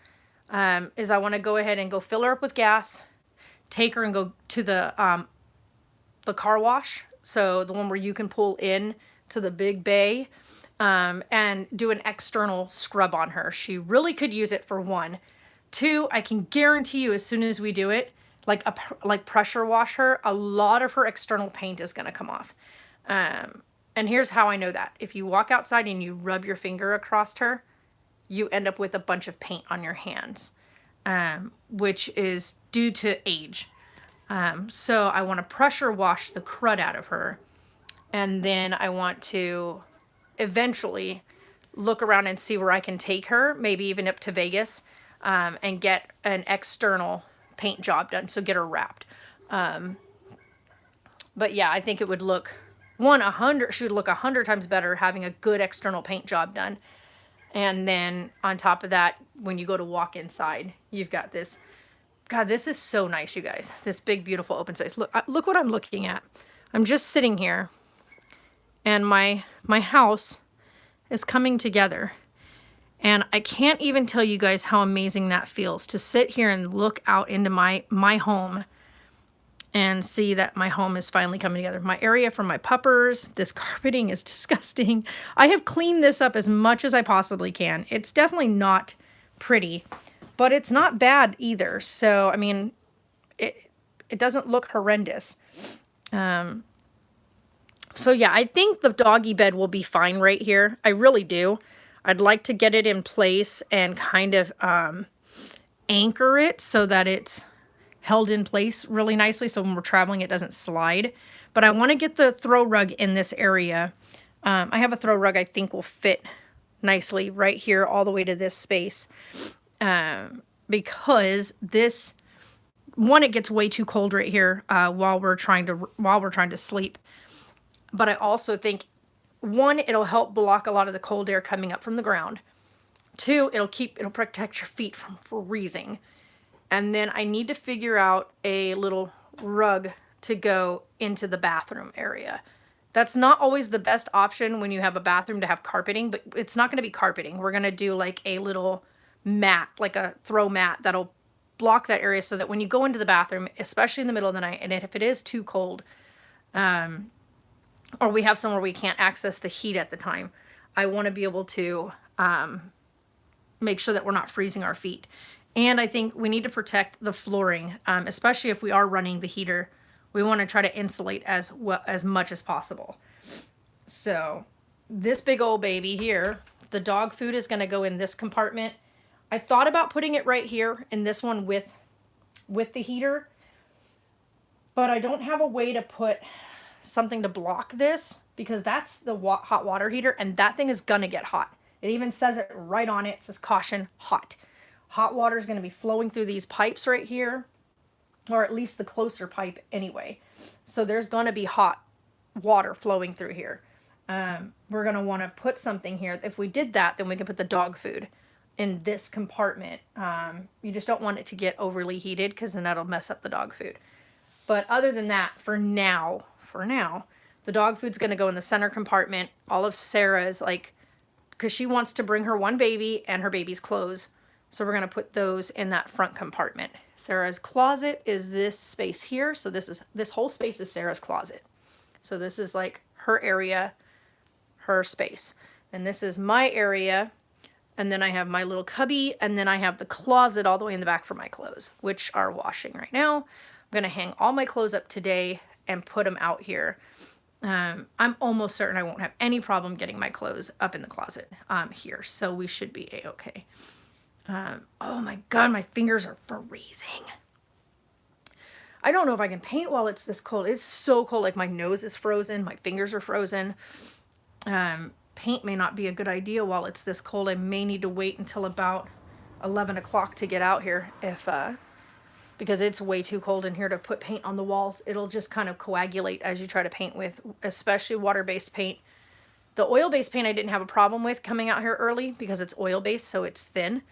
is I want to go ahead and go fill her up with gas, take her and go to the car wash. So the one where you can pull in to the big bay, and do an external scrub on her. She really could use it for one. Two, I can guarantee you as soon as we do it, like pressure wash her, a lot of her external paint is going to come off. And here's how I know that. If you walk outside and you rub your finger across her, you end up with a bunch of paint on your hands, which is due to age. So I want to pressure wash the crud out of her. And then I want to eventually look around and see where I can take her, maybe even up to Vegas, and get an external paint job done. So get her wrapped. But yeah, I think it would look, she would look 100 times better having a good external paint job done. And then on top of that, when you go to walk inside, you've got this. God, this is so nice, you guys. This big, beautiful open space. Look what I'm looking at. I'm just sitting here, and my house is coming together. And I can't even tell you guys how amazing that feels to sit here and look out into my home and see that my home is finally coming together. My area for my puppers, this carpeting is disgusting. I have cleaned this up as much as I possibly can. It's definitely not pretty, but it's not bad either. So, I mean, it doesn't look horrendous. So yeah, I think the doggy bed will be fine right here. I really do. I'd like to get it in place and kind of anchor it so that it's held in place really nicely, so when we're traveling it doesn't slide. But I want to get the throw rug in this area. I have a throw rug I think will fit nicely right here all the way to this space, because this one, it gets way too cold right here while we're trying to sleep. But I also think, one, it'll help block a lot of the cold air coming up from the ground. Two, it'll protect your feet from freezing. And then I need to figure out a little rug to go into the bathroom area. That's not always the best option when you have a bathroom to have carpeting, but it's not going to be carpeting. We're going to do like a little mat, like a throw mat that'll block that area so that when you go into the bathroom, especially in the middle of the night, and if it is too cold, or we have somewhere we can't access the heat at the time, I want to be able to make sure that we're not freezing our feet. And I think we need to protect the flooring, especially if we are running the heater. We want to try to insulate as much as possible. So this big old baby here, the dog food is going to go in this compartment. I thought about putting it right here in this one with the heater, but I don't have a way to put something to block this, because that's the hot water heater, and that thing is gonna get hot. It even says it right on it. It says caution, hot. Hot water is gonna be flowing through these pipes right here, or at least the closer pipe anyway. So there's gonna be hot water flowing through here. We're gonna wanna put something here. If we did that, then we can put the dog food in this compartment. You just don't want it to get overly heated, because then that'll mess up the dog food. But other than that, for now, the dog food's going to go in the center compartment. All of Sarah's, like, because she wants to bring her one baby and her baby's clothes. So we're going to put those in that front compartment. Sarah's closet is this space here. So this whole space is Sarah's closet. So this is like her area, her space. And this is my area. And then I have my little cubby. And then I have the closet all the way in the back for my clothes, which are washing right now. I'm going to hang all my clothes up today and put them out here. I'm almost certain I won't have any problem getting my clothes up in the closet here. So we should be a-okay. Oh my God, my fingers are freezing. I don't know if I can paint while it's this cold. It's so cold. Like, my nose is frozen. My fingers are frozen. Paint may not be a good idea while it's this cold. I may need to wait until about 11 o'clock to get out here because it's way too cold in here to put paint on the walls. It'll just kind of coagulate as you try to paint with, especially water-based paint. The oil-based paint I didn't have a problem with coming out here early because it's oil-based, so it's thin.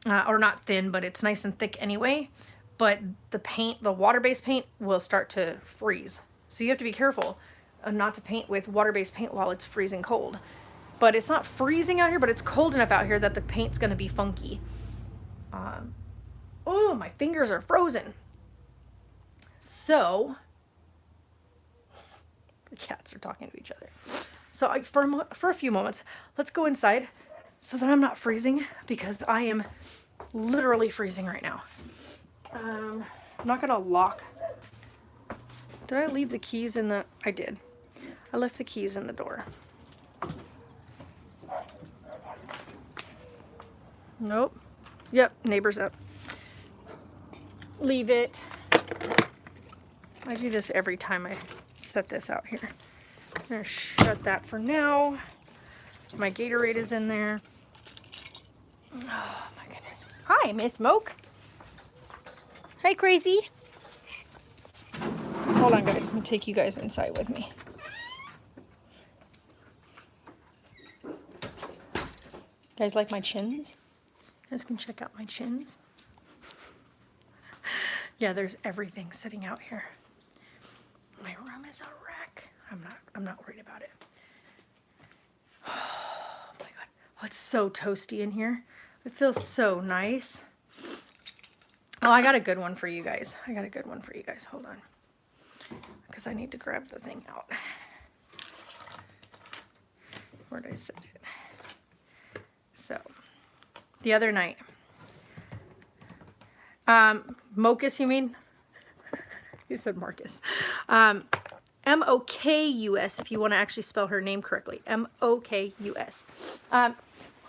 Or not thin, but it's nice and thick anyway. But the paint, the water-based paint, will start to freeze. So you have to be careful not to paint with water-based paint while it's freezing cold. But it's not freezing out here, but it's cold enough out here that the paint's going to be funky. Oh, my fingers are frozen. So, the cats are talking to each other. So for a few moments, let's go inside so that I'm not freezing, because I am literally freezing right now. I'm not going to lock. Did I leave the keys in the... I did. I left the keys in the door. Nope. Yep, neighbor's up. Leave it. I do this every time I set this out here. I'm going to shut that for now. My Gatorade is in there. Oh my goodness. Hi, Miss Moke. Hi, crazy. Hold on, guys. I'm going to take you guys inside with me. Guys like my chins? You guys can check out my chins. Yeah, there's everything sitting out here. My room is a wreck. I'm not worried about it. Oh my God. Oh, it's so toasty in here. It feels so nice. Oh, I got a good one for you guys. Hold on. Because I need to grab the thing out. Where did I set it? So, the other night. Mocus, you mean? You said Marcus. M-O-K-U-S, if you want to actually spell her name correctly. M-O-K-U-S.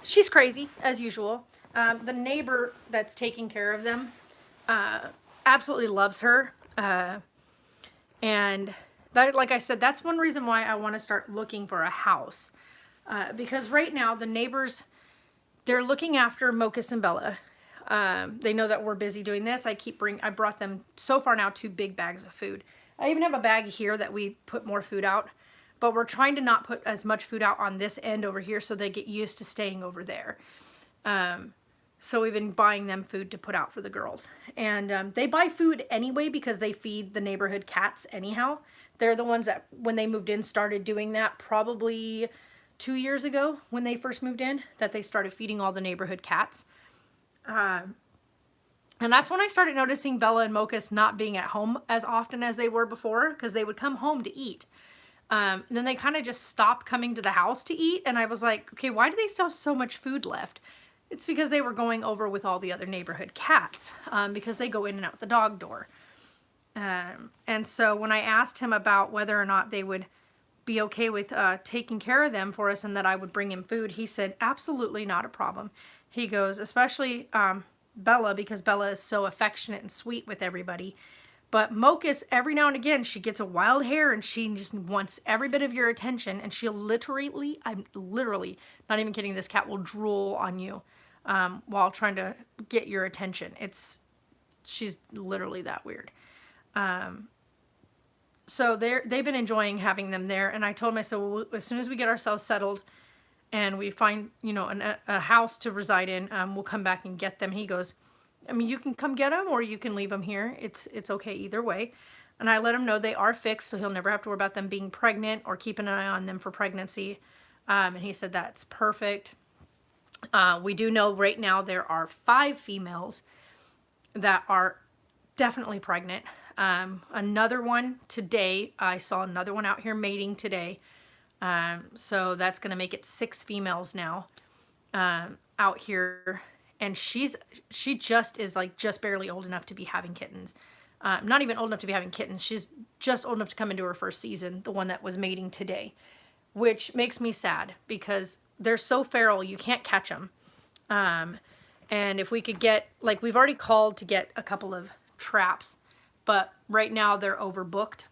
She's crazy, as usual. The neighbor that's taking care of them absolutely loves her. And that, like I said, that's one reason why I want to start looking for a house. Because right now, the neighbors, they're looking after Mocus and Bella. They know that we're busy doing this. I brought them so far now 2 big bags of food. I even have a bag here that we put more food out, but we're trying to not put as much food out on this end over here so they get used to staying over there. So we've been buying them food to put out for the girls. And they buy food anyway because they feed the neighborhood cats anyhow. They're the ones that, when they moved in, started doing that probably 2 years ago when they first moved in, that they started feeding all the neighborhood cats. And that's when I started noticing Bella and Mocus not being at home as often as they were before, because they would come home to eat. And then they kind of just stopped coming to the house to eat. And I was like, okay, why do they still have so much food left? It's because they were going over with all the other neighborhood cats, because they go in and out the dog door. And so when I asked him about whether or not they would be okay with taking care of them for us and that I would bring him food, he said, absolutely not a problem. He goes, especially Bella, because Bella is so affectionate and sweet with everybody. But Mocus, every now and again, she gets a wild hair and she just wants every bit of your attention. And she'll literally, I'm literally not even kidding, this cat will drool on you while trying to get your attention. She's literally that weird. So they've been enjoying having them there. And I told myself, well, as soon as we get ourselves settled and we find, you know, a house to reside in, we'll come back and get them. He goes, I mean, you can come get them or you can leave them here. It's okay either way. And I let him know they are fixed, so he'll never have to worry about them being pregnant or keeping an eye on them for pregnancy. And he said that's perfect. We do know right now there are 5 females that are definitely pregnant. Another one today, I saw another one out here mating today. So that's going to make it 6 females now out here. And she just is like just barely old enough to be having kittens. Not even old enough to be having kittens. She's just old enough to come into her first season, the one that was mating today, which makes me sad because they're so feral, you can't catch them. And if we could get, like, we've already called to get a couple of traps, but right now they're overbooked.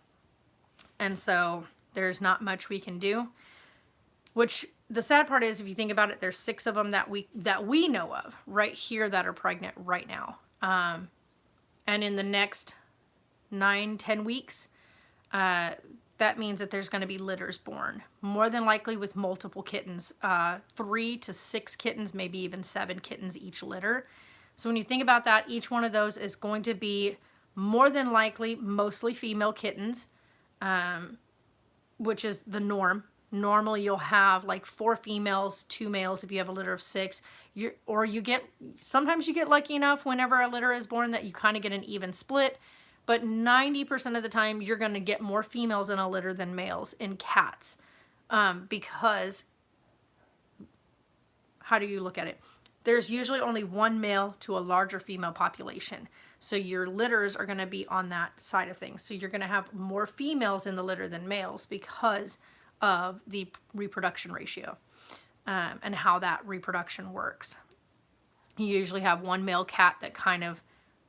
And so there's not much we can do, which the sad part is, if you think about it, there's 6 of them that we know of right here that are pregnant right now. And in the next 9-10 weeks, that means that there's going to be litters born, more than likely with multiple kittens, 3 to 6 kittens, maybe even 7 kittens each litter. So when you think about that, each one of those is going to be more than likely mostly female kittens, which is the norm. Normally you'll have like 4 females, 2 males if you have a litter of 6. Sometimes you get lucky enough whenever a litter is born that you kind of get an even split. But 90% of the time you're going to get more females in a litter than males in cats. Because, how do you look at it? There's usually only 1 male to a larger female population. So your litters are going to be on that side of things. So you're going to have more females in the litter than males because of the reproduction ratio and how that reproduction works. You usually have 1 male cat that kind of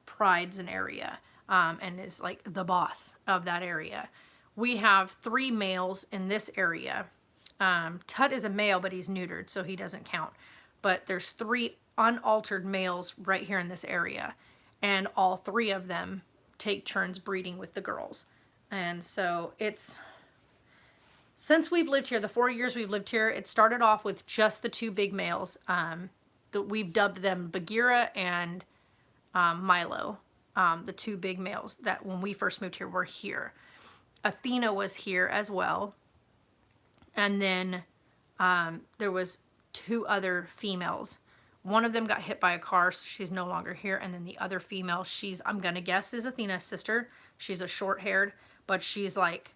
prides an area and is like the boss of that area. We have 3 males in this area. Tut is a male, but he's neutered, so he doesn't count. But there's 3 unaltered males right here in this area. And all 3 of them take turns breeding with the girls. And so since we've lived here, the 4 years we've lived here, it started off with just the 2 big males. We've dubbed them Bagheera and Milo, the 2 big males that when we first moved here were here. Athena was here as well. And then there was 2 other females. One of them got hit by a car, so she's no longer here. And then the other female, I'm going to guess is Athena's sister. She's a short-haired, but she's like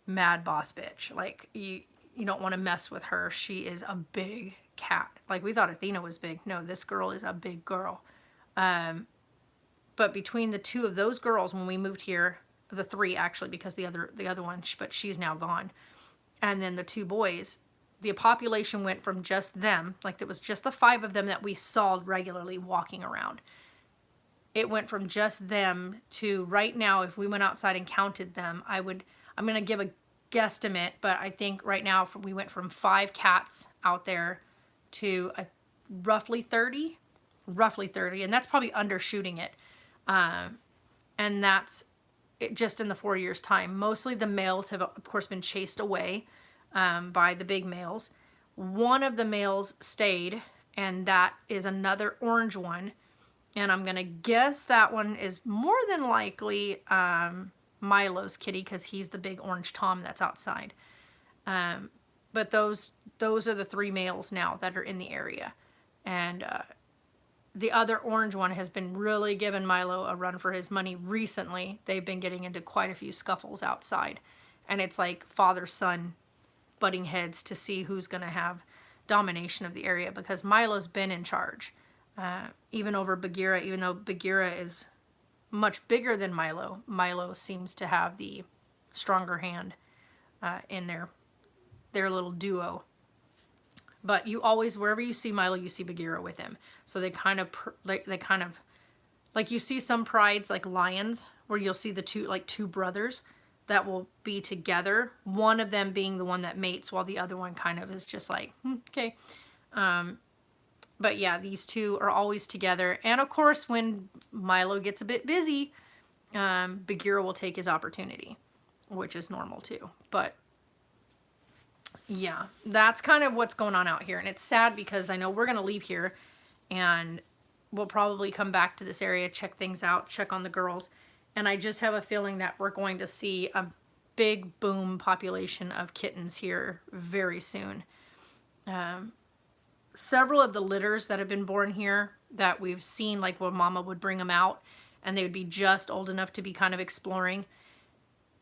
mad boss bitch. Like, you don't want to mess with her. She is a big cat. Like, we thought Athena was big. No, this girl is a big girl. But between the 2 of those girls, when we moved here, the 3 actually, because the other one, but she's now gone. And then the 2 boys, the population went from just them, like it was just the 5 of them that we saw regularly walking around. It went from just them to right now, if we went outside and counted them, I'm going to give a guesstimate, but I think right now we went from 5 cats out there to roughly 30, and that's probably undershooting it. And that's it just in the 4 years time. Mostly the males have of course been chased away by the big males. One of the males stayed, and that is another orange one. And I'm going to guess that one is more than likely Milo's kitty, because he's the big orange Tom that's outside. But those are the 3 males now that are in the area. And the other orange one has been really giving Milo a run for his money recently. They've been getting into quite a few scuffles outside. And it's like father-son butting heads to see who's going to have domination of the area, because Milo's been in charge. Even over Bagheera, even though Bagheera is much bigger than Milo, Milo seems to have the stronger hand in their little duo. But you always, wherever you see Milo, you see Bagheera with him. So they kind of, like you see some prides like lions where you'll see the two brothers that will be together. One of them being the one that mates while the other one kind of is just like, okay. But yeah, these two are always together. And of course, when Milo gets a bit busy, Bagheera will take his opportunity, which is normal too. But yeah, that's kind of what's going on out here. And it's sad because I know we're going to leave here and we'll probably come back to this area, check things out, check on the girls. And I just have a feeling that we're going to see a big boom population of kittens here very soon. Several of the litters that have been born here that we've seen, like when Mama would bring them out and they would be just old enough to be kind of exploring,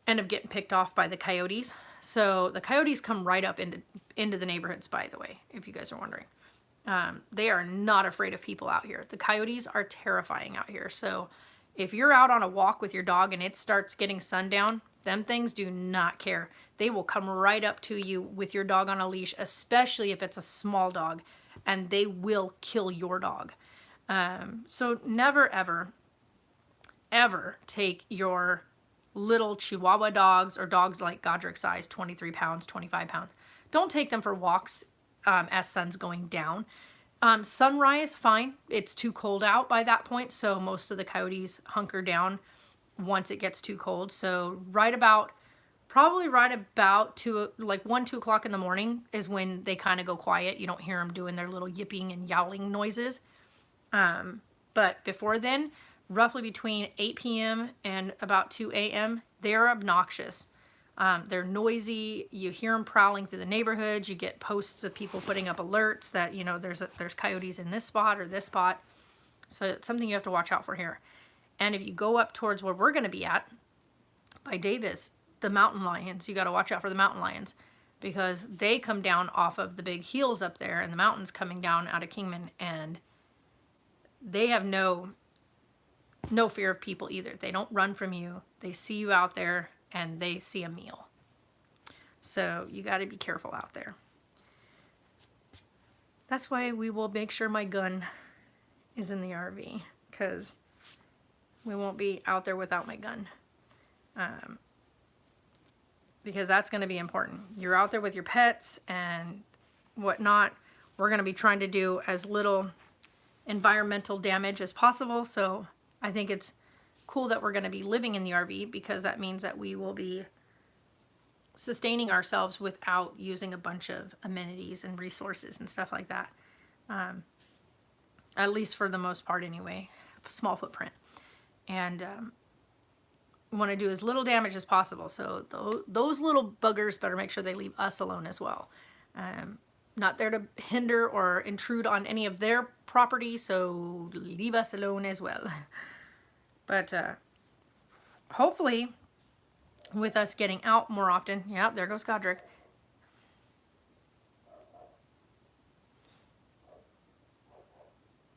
end up getting picked off by the coyotes. So the coyotes come right up into the neighborhoods, by the way, if you guys are wondering. They are not afraid of people out here. The coyotes are terrifying out here. So if you're out on a walk with your dog and it starts getting sundown, them things do not care. They will come right up to you with your dog on a leash, especially if it's a small dog, and they will kill your dog. So never, ever, ever take your little Chihuahua dogs or dogs like Godric size, 23 pounds, 25 pounds. Don't take them for walks as sun's going down. Sunrise, fine. It's too cold out by that point, so most of the coyotes hunker down once it gets too cold. So probably right about 1, 2 o'clock in the morning is when they kind of go quiet. You don't hear them doing their little yipping and yowling noises. But before then, roughly between 8 p.m. and about 2 a.m., they're obnoxious. They're noisy. You hear them prowling through the neighborhoods. You get posts of people putting up alerts that, you know, there's coyotes in this spot or this spot. So it's something you have to watch out for here. And if you go up towards where we're going to be at, by Davis, the mountain lions, you got to watch out for the mountain lions because they come down off of the big hills up there and the mountains coming down out of Kingman, and they have no fear of people either. They don't run from you. They see you out there and they see a meal. So you got to be careful out there. That's why we will make sure my gun is in the RV, because we won't be out there without my gun. Because that's going to be important. You're out there with your pets and whatnot. We're going to be trying to do as little environmental damage as possible. So I think it's cool that we're going to be living in the RV, because that means that we will be sustaining ourselves without using a bunch of amenities and resources and stuff like that. At least for the most part anyway. Small footprint. And want to do as little damage as possible. So those little buggers better make sure they leave us alone as well. Not there to hinder or intrude on any of their property, so leave us alone as well. But hopefully, with us getting out more often, yeah, there goes Godric.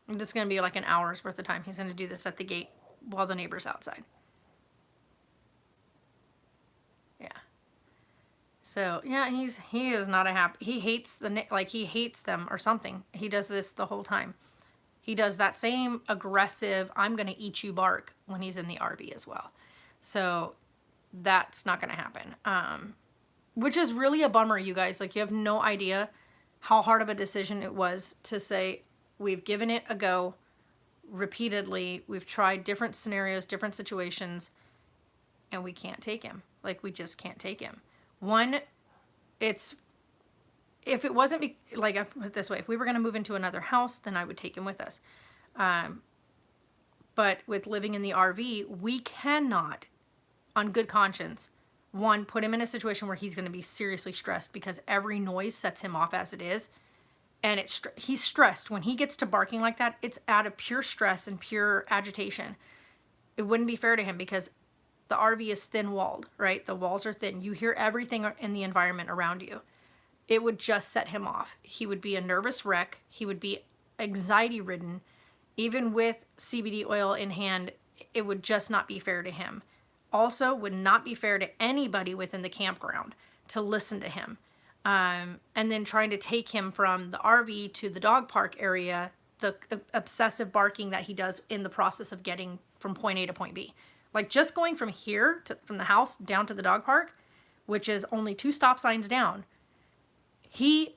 This is going to be like an hour's worth of time. He's going to do this at the gate while the neighbor's outside. Yeah. So, yeah, he is not a happy... He hates he hates them or something. He does this the whole time. He does that same aggressive, I'm going to eat you bark when he's in the RV as well. So, that's not going to happen. Which is really a bummer, you guys. Like, you have no idea how hard of a decision it was to say, we've given it a go repeatedly. We've tried different scenarios, different situations, and we can't take him. Like, we just can't take him. One, if it wasn't, like, I put it this way, if we were going to move into another house, then I would take him with us. But with living in the RV, we cannot, on good conscience, one, put him in a situation where he's going to be seriously stressed, because every noise sets him off as it is. And he's stressed. When he gets to barking like that, it's out of pure stress and pure agitation. It wouldn't be fair to him, because the RV is thin-walled, right? The walls are thin. You hear everything in the environment around you. It would just set him off. He would be a nervous wreck. He would be anxiety-ridden. Even with CBD oil in hand, it would just not be fair to him. Also, would not be fair to anybody within the campground to listen to him. And then trying to take him from the RV to the dog park area, the obsessive barking that he does in the process of getting from point A to point B. Like just going from here from the house down to the dog park, which is only 2 stop signs down, he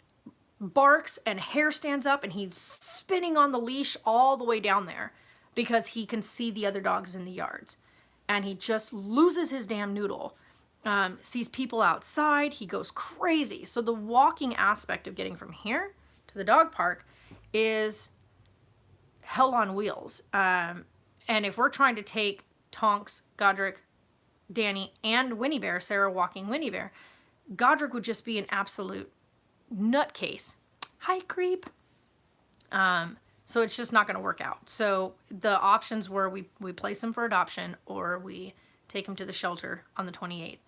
barks and hair stands up and he's spinning on the leash all the way down there because he can see the other dogs in the yards. And he just loses his damn noodle. Sees people outside, he goes crazy. So the walking aspect of getting from here to the dog park is hell on wheels. And if we're trying to take Tonks, Godric, Danny, and Winnie Bear, Sarah walking Winnie Bear, Godric would just be an absolute nutcase. Hi, creep. So it's just not going to work out. So the options were we place him for adoption or we take him to the shelter on the 28th.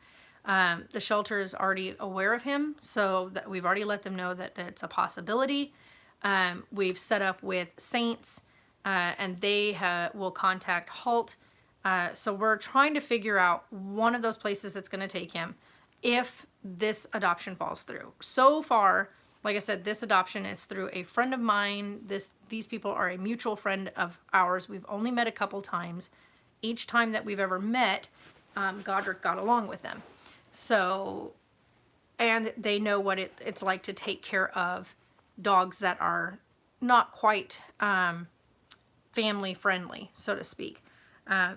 The shelter is already aware of him, so that we've already let them know that it's a possibility. We've set up with Saints, and they will contact Halt. So we're trying to figure out one of those places that's going to take him if this adoption falls through. So far, like I said, this adoption is through a friend of mine. These people are a mutual friend of ours. We've only met a couple times. Each time that we've ever met, Godric got along with them. So, and they know what it's like to take care of dogs that are not quite family friendly, so to speak.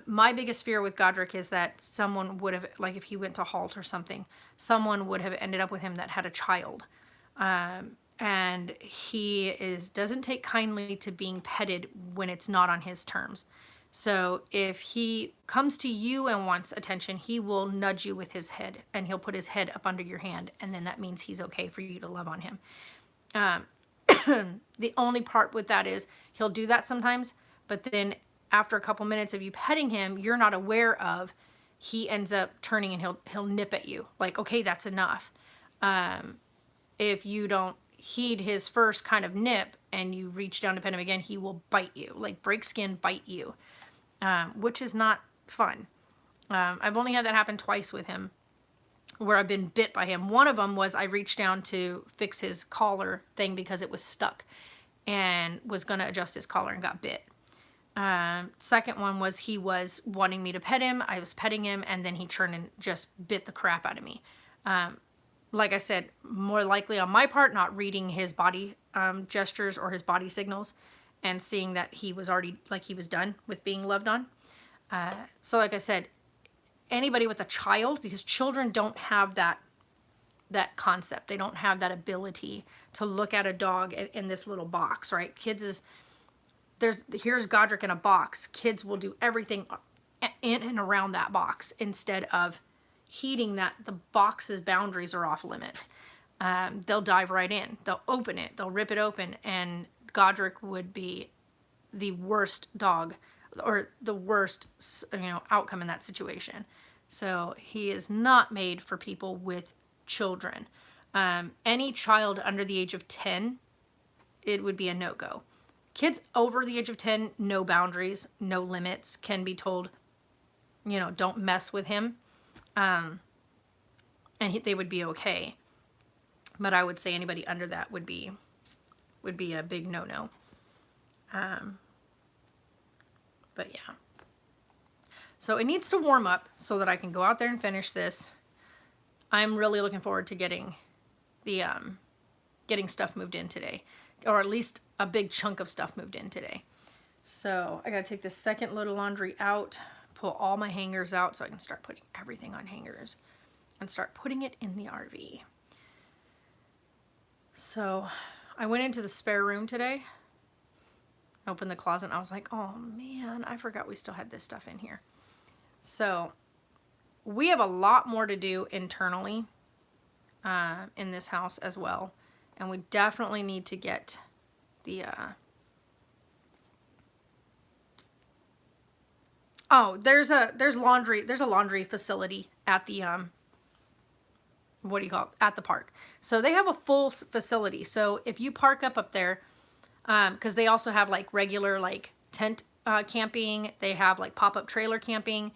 My biggest fear with Godric is that someone would have, like if he went to Halt or something, someone would have ended up with him that had a child. And he doesn't take kindly to being petted when it's not on his terms. So if he comes to you and wants attention, he will nudge you with his head and he'll put his head up under your hand. And then that means he's okay for you to love on him. The only part with that is he'll do that sometimes, but then after a couple minutes of you petting him, you're not aware of, he ends up turning and he'll nip at you. Like, okay, that's enough. If you don't heed his first kind of nip and you reach down to pet him again, he will bite you, like break skin, bite you, which is not fun. I've only had that happen twice with him where I've been bit by him. One of them was I reached down to fix his collar thing because it was stuck and was going to adjust his collar and got bit. Second one was he was wanting me to pet him. I was petting him and then he turned and just bit the crap out of me. Like I said, more likely on my part, not reading his body gestures or his body signals and seeing that he was already, like he was done with being loved on. So like I said, anybody with a child, because children don't have that concept. They don't have that ability to look at a dog in this little box, right? Here's Godric in a box. Kids will do everything in and around that box instead of heeding that the box's boundaries are off limits. They'll dive right in. They'll open it. They'll rip it open. And Godric would be the worst dog or the worst, outcome in that situation. So he is not made for people with children. Any child under the age of 10, it would be a no-go. Kids over the age of 10, no boundaries, no limits, can be told, don't mess with him. And they would be okay. But I would say anybody under that would be a big no-no. But yeah. So it needs to warm up so that I can go out there and finish this. I'm really looking forward to getting stuff moved in today. Or at least a big chunk of stuff moved in today. So I gotta take this second load of laundry out, pull all my hangers out so I can start putting everything on hangers and start putting it in the RV. So I went into the spare room today, opened the closet, and I was like, oh man, I forgot we still had this stuff in here. So we have a lot more to do internally in this house as well. And we definitely need to get the, there's a laundry facility at the, at the park. So they have a full facility. So if you park up there, cause they also have like regular, like tent, camping, they have like pop-up trailer camping.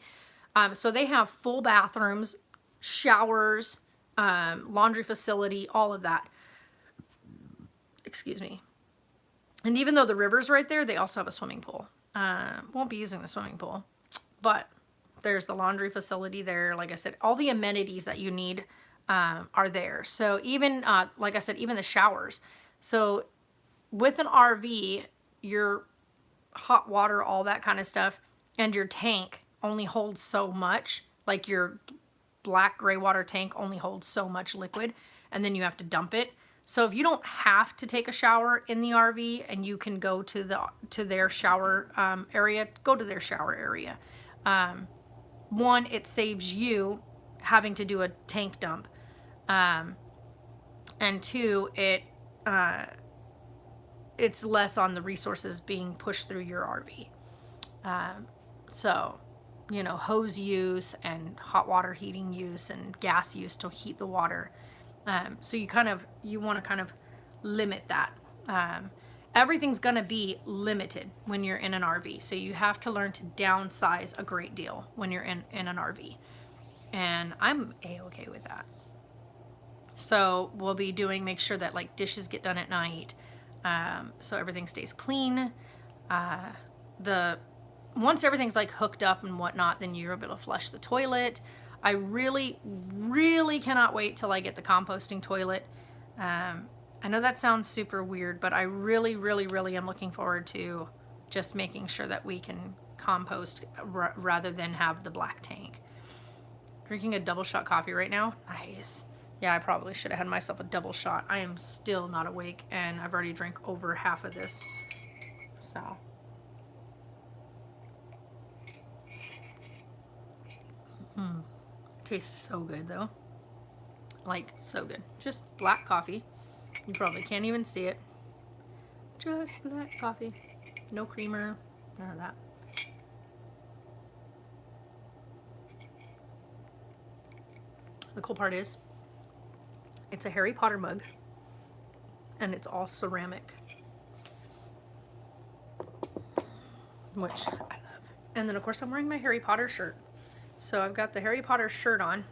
So they have full bathrooms, showers, laundry facility, all of that. Excuse me. And even though the river's right there, they also have a swimming pool. Won't be using the swimming pool, but There's the laundry facility there. Like I said, all the amenities that you need are there. So even, like I said, even the showers. So with an RV, your hot water, all that kind of stuff, and your tank only holds so much. Like your black gray water tank only holds so much liquid, and then you have to dump it. So if you don't have to take a shower in the RV and you can go to their shower area, go to their shower area. One, it saves you having to do a tank dump, and two, it's less on the resources being pushed through your RV. So, you know, hose use and hot water heating use and gas use to heat the water. So you want to kind of limit that. Everything's going to be limited when you're in an RV. So you have to learn to downsize a great deal when you're in an RV. And I'm A-okay with that. So we'll be make sure that like dishes get done at night. So everything stays clean. Once everything's like hooked up and whatnot, then you're able to flush the toilet. I really, really cannot wait till I get the composting toilet. I know that sounds super weird, but I really, really, really am looking forward to just making sure that we can compost rather than have the black tank. Drinking a double shot coffee right now. Nice. Yeah, I probably should have had myself a double shot. I am still not awake, and I've already drank over half of this. So. Tastes so good, though. Like, so good. Just black coffee. You probably can't even see it. Just black coffee. No creamer. None of that. The cool part is, it's a Harry Potter mug, and it's all ceramic, which I love. And then, of course, I'm wearing my Harry Potter shirt. So I've got the Harry Potter shirt on,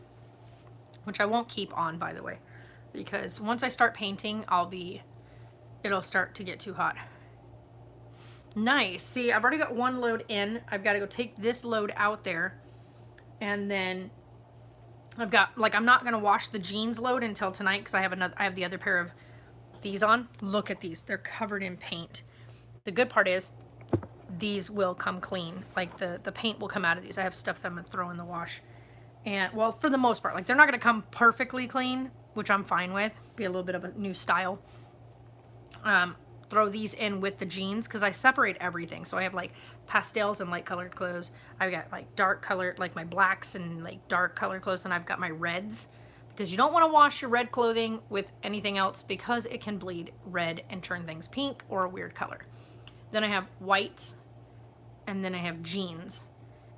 which I won't keep on, by the way, because once I start painting, it'll start to get too hot. Nice. See, I've already got one load in. I've got to go take this load out there, and then I've got, like, I'm not going to wash the jeans load until tonight because I have the other pair of these on. Look at these. They're covered in paint. The good part is these will come clean. Like, the paint will come out of these. I have stuff that I'm going to throw in the wash. And, well, for the most part, like, they're not going to come perfectly clean, which I'm fine with. Be a little bit of a new style. Throw these in with the jeans because I separate everything. So I have, like, pastels and light colored clothes. I've got, like, dark colored, like, my blacks and, like, dark colored clothes. And I've got my reds, because you don't want to wash your red clothing with anything else because it can bleed red and turn things pink or a weird color. Then I have whites, and then I have jeans.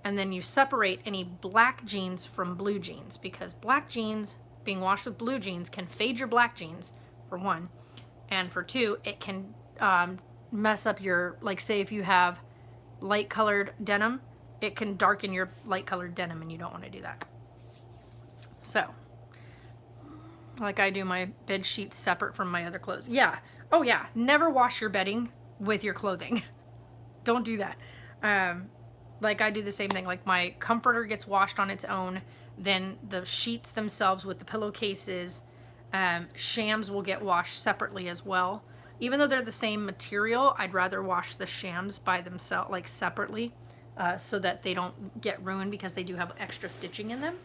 And then you separate any black jeans from blue jeans, because black jeans being washed with blue jeans can fade your black jeans, for one. And for two, it can mess up your, like, say if you have light colored denim, it can darken your light colored denim, and you don't want to do that. So, like, I do my bed sheets separate from my other clothes. Yeah. Oh yeah. Never wash your bedding with your clothing. Don't do that. Like, I do the same thing. Like, my comforter gets washed on its own. Then the sheets themselves with the pillowcases, shams will get washed separately as well. Even though they're the same material, I'd rather wash the shams by themselves, like, separately, so that they don't get ruined, because they do have extra stitching in them.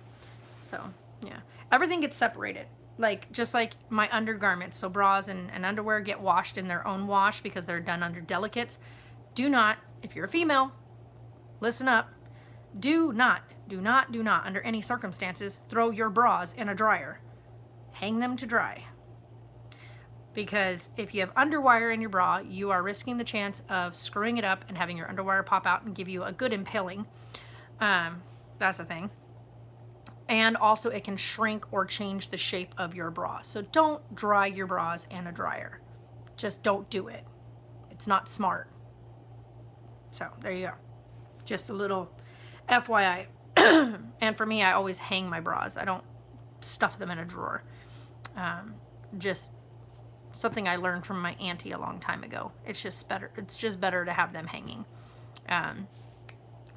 So, yeah. Everything gets separated. Like, just like my undergarments. So bras and underwear get washed in their own wash because they're done under delicates. Do not, if you're a female, listen up. Do not, under any circumstances, throw your bras in a dryer. Hang them to dry. Because if you have underwire in your bra, you are risking the chance of screwing it up and having your underwire pop out and give you a good impaling. That's a thing. And also, it can shrink or change the shape of your bra. So don't dry your bras in a dryer. Just don't do it. It's not smart. So there you go. Just a little FYI. And for me, I always hang my bras. I don't stuff them in a drawer. Just something I learned from my auntie a long time ago. It's just better. It's just better to have them hanging.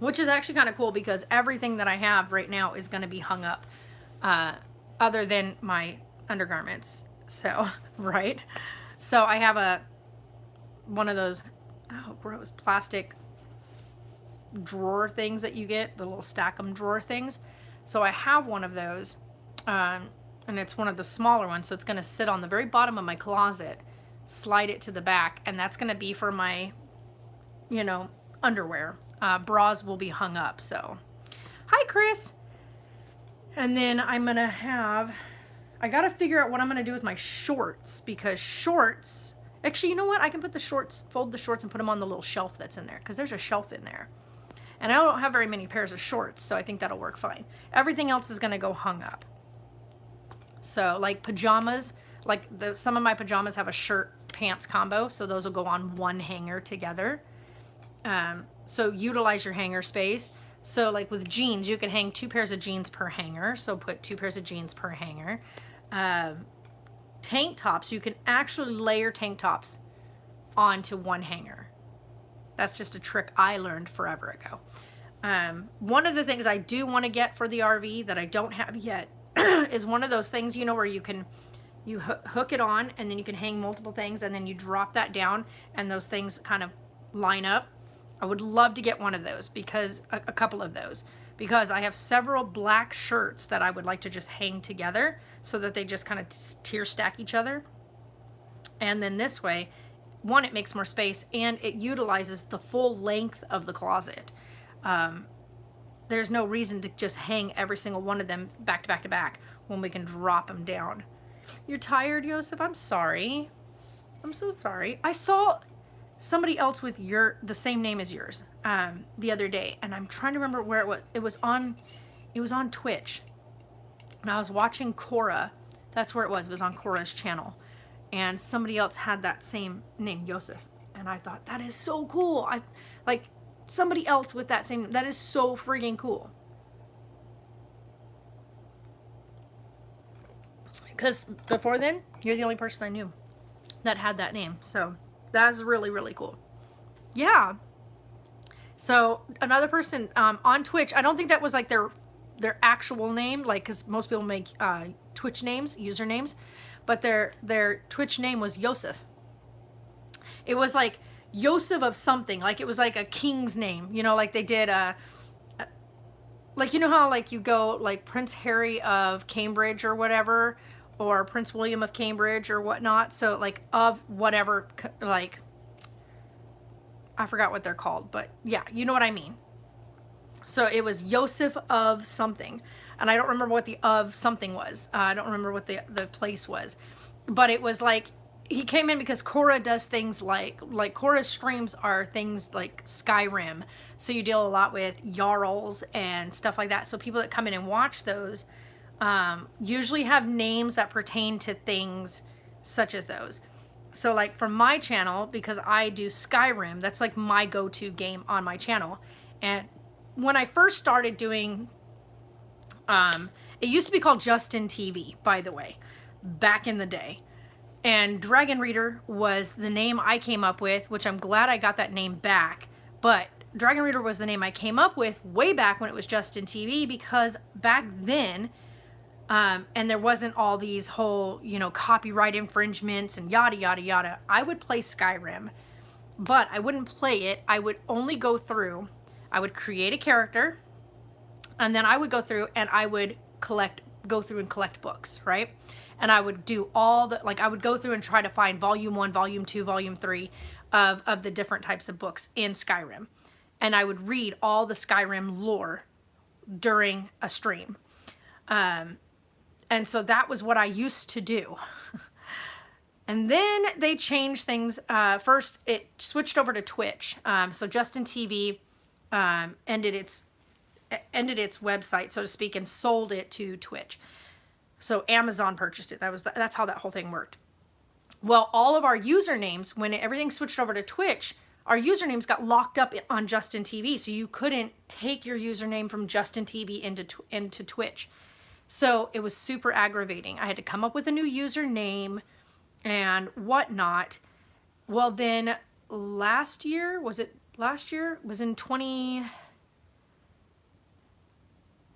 which is actually kind of cool because everything that I have right now is going to be hung up, other than my undergarments. So, right? So I have one of those, oh gross, plastic drawer things that you get, the little stack 'em drawer things. So I have one of those, and it's one of the smaller ones, so it's going to sit on the very bottom of my closet, slide it to the back, and that's going to be for my, you know, underwear. Bras will be hung up. So hi Chris. And then I'm going to have, I got to figure out what I'm going to do with my shorts, because shorts, actually, you know what? I can put the shorts, fold the shorts and put them on the little shelf that's in there, because there's a shelf in there. And I don't have very many pairs of shorts, so I think that'll work fine. Everything else is going to go hung up. So like pajamas, like some of my pajamas have a shirt pants combo, so those will go on one hanger together. So utilize your hanger space. So like with jeans, you can hang 2 pairs of jeans per hanger. So put 2 pairs of jeans per hanger. Tank tops, you can actually layer tank tops onto one hanger. That's just a trick I learned forever ago. One of the things I do want to get for the RV that I don't have yet is one of those things, you know, where you hook it on and then you can hang multiple things and then you drop that down and those things kind of line up. I would love to get one of those, because a couple of those, because I have several black shirts that I would like to just hang together so that they just kind of tier stack each other. And then this way, one, it makes more space and it utilizes the full length of the closet. There's no reason to just hang every single one of them back to back to back when we can drop them down. You're tired, Joseph? I'm sorry. I'm so sorry. I saw somebody else with the same name as yours the other day, and I'm trying to remember where it was. It was on Twitch, and I was watching Cora. That's where it was. It was on Cora's channel, and somebody else had that same name, Joseph, and I thought, that is so cool. I like somebody else with that same. That is so freaking cool. Because before then, you're the only person I knew that had that name. So that's really, really cool. Yeah. So another person on Twitch, I don't think that was like their actual name, like, because most people make Twitch names, usernames, but their Twitch name was Joseph. It was like Joseph of something, like it was like a king's name, you know, like they did like, you know how like you go like Prince Harry of Cambridge or whatever, or Prince William of Cambridge or whatnot. So like of whatever, like, I forgot what they're called, but yeah, you know what I mean. So it was Joseph of something, and I don't remember what the of something was. I don't remember what the place was, but it was like, he came in because Cora does things like Cora's streams are things like Skyrim. So you deal a lot with Jarls and stuff like that. So people that come in and watch those usually have names that pertain to things such as those. So like for my channel, because I do Skyrim, that's like my go-to game on my channel. And when I first started doing, it used to be called Justin TV, by the way, back in the day. And Dragon Reader was the name I came up with, which I'm glad I got that name back. But Dragon Reader was the name I came up with way back when it was Justin TV, because back then, and there wasn't all these whole, you know, copyright infringements and yada, yada, yada. I would play Skyrim, but I wouldn't play it. I would only go through, I would create a character, and then I would go through and I would go through and collect books, right? And I would do all the, like, I would go through and try to find volume 1, volume 2, volume 3 of the different types of books in Skyrim. And I would read all the Skyrim lore during a stream. And so that was what I used to do. And then they changed things. First, it switched over to Twitch. So Justin TV ended its website, so to speak, and sold it to Twitch. So Amazon purchased it. That's how that whole thing worked. Well, all of our usernames, when everything switched over to Twitch, our usernames got locked up on Justin TV. So you couldn't take your username from Justin TV into Twitch. So it was super aggravating. I had to come up with a new username and whatnot. Well, then last year, was in 20,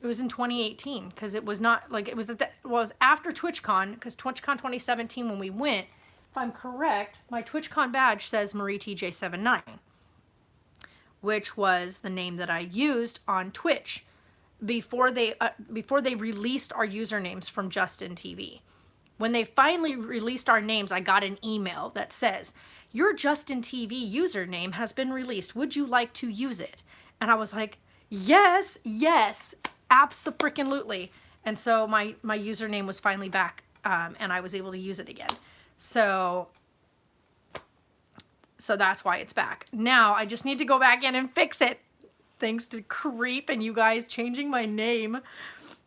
It was in 2018 because it was not like it was was after TwitchCon, because TwitchCon 2017 when we went, if I'm correct, my TwitchCon badge says Marie TJ79, which was the name that I used on Twitch before they released our usernames from Justin TV. When they finally released our names, I got an email that says, "Your Justin TV username has been released. Would you like to use it?" And I was like, yes, abso-freaking-lutely. And so my username was finally back, and I was able to use it again. So that's why it's back. Now I just need to go back in and fix it. Thanks to Creep and you guys changing my name.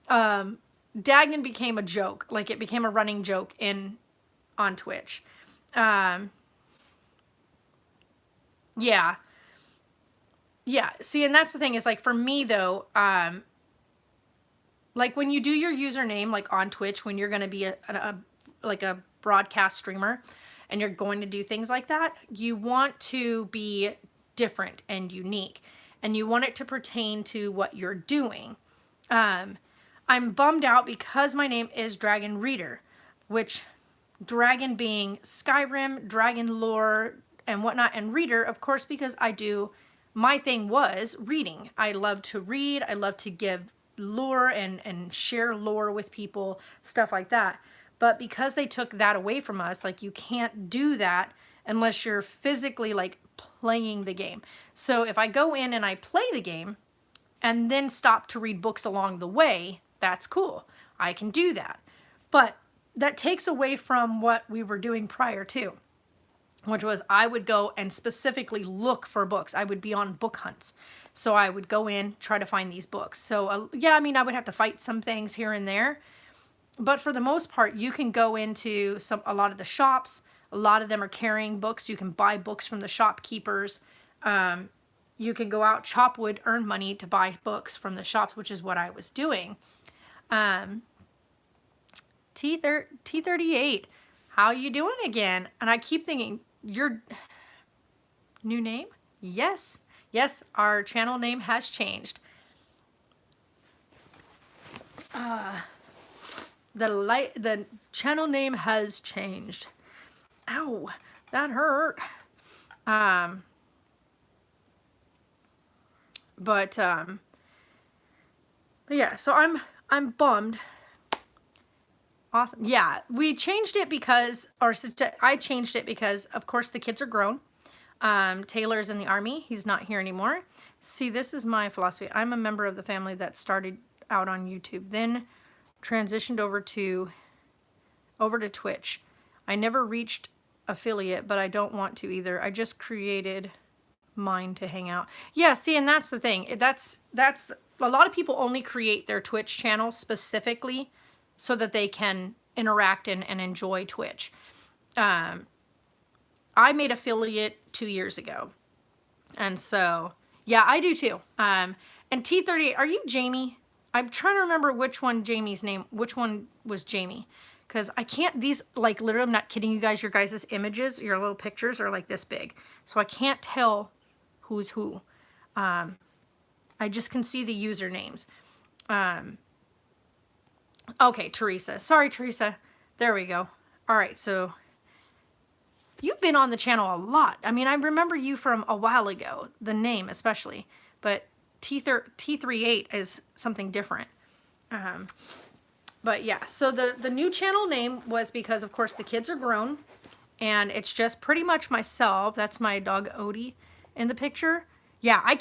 Dagon became a joke. Like, it became a running joke on Twitch. Yeah. See, and that's the thing is, like, for me though, like when you do your username, like on Twitch, when you're going to be like a broadcast streamer and you're going to do things like that, you want to be different and unique, and you want it to pertain to what you're doing. I'm bummed out because my name is Dragon Reader, which Dragon being Skyrim, Dragon lore, and whatnot, and Reader, of course, because my thing was reading. I love to read. I love to give lore and share lore with people, stuff like that. But because they took that away from us, like, you can't do that unless you're physically, like, playing the game. So if I go in and I play the game and then stop to read books along the way, that's cool. I can do that. But that takes away from what we were doing prior to, which was I would go and specifically look for books. I would be on book hunts. So I would go in, try to find these books. So yeah, I mean, I would have to fight some things here and there. But for the most part, you can go into a lot of the shops. A lot of them are carrying books. You can buy books from the shopkeepers. You can go out, chop wood, earn money to buy books from the shops, which is what I was doing. T38, how you doing again? And I keep thinking, your new name? Yes, our channel name has changed. The channel name has changed. Ow, that hurt. But yeah, so I'm bummed. Awesome. Yeah, we changed it because, I changed it because, of course, the kids are grown. Taylor's in the Army. He's not here anymore. See, this is my philosophy. I'm a member of the family that started out on YouTube, then transitioned over to Twitch. I never reached affiliate, but I don't want to either. I just created mine to hang out. Yeah, see, and that's the thing. A lot of people only create their Twitch channel specifically so that they can interact and enjoy Twitch. I made affiliate 2 years ago. And so, yeah, I do too. And T38, are you Jamie? I'm trying to remember which one was Jamie. Because I can't, like, literally, I'm not kidding you guys, your guys' images, your little pictures are like this big. So I can't tell who's who. I just can see the usernames. Okay, Teresa. Sorry, Teresa. There we go. All right, so you've been on the channel a lot. I mean, I remember you from a while ago, the name especially, but T38 is something different. But yeah, so the new channel name was because, of course, the kids are grown, and it's just pretty much myself. That's my dog Odie in the picture. Yeah,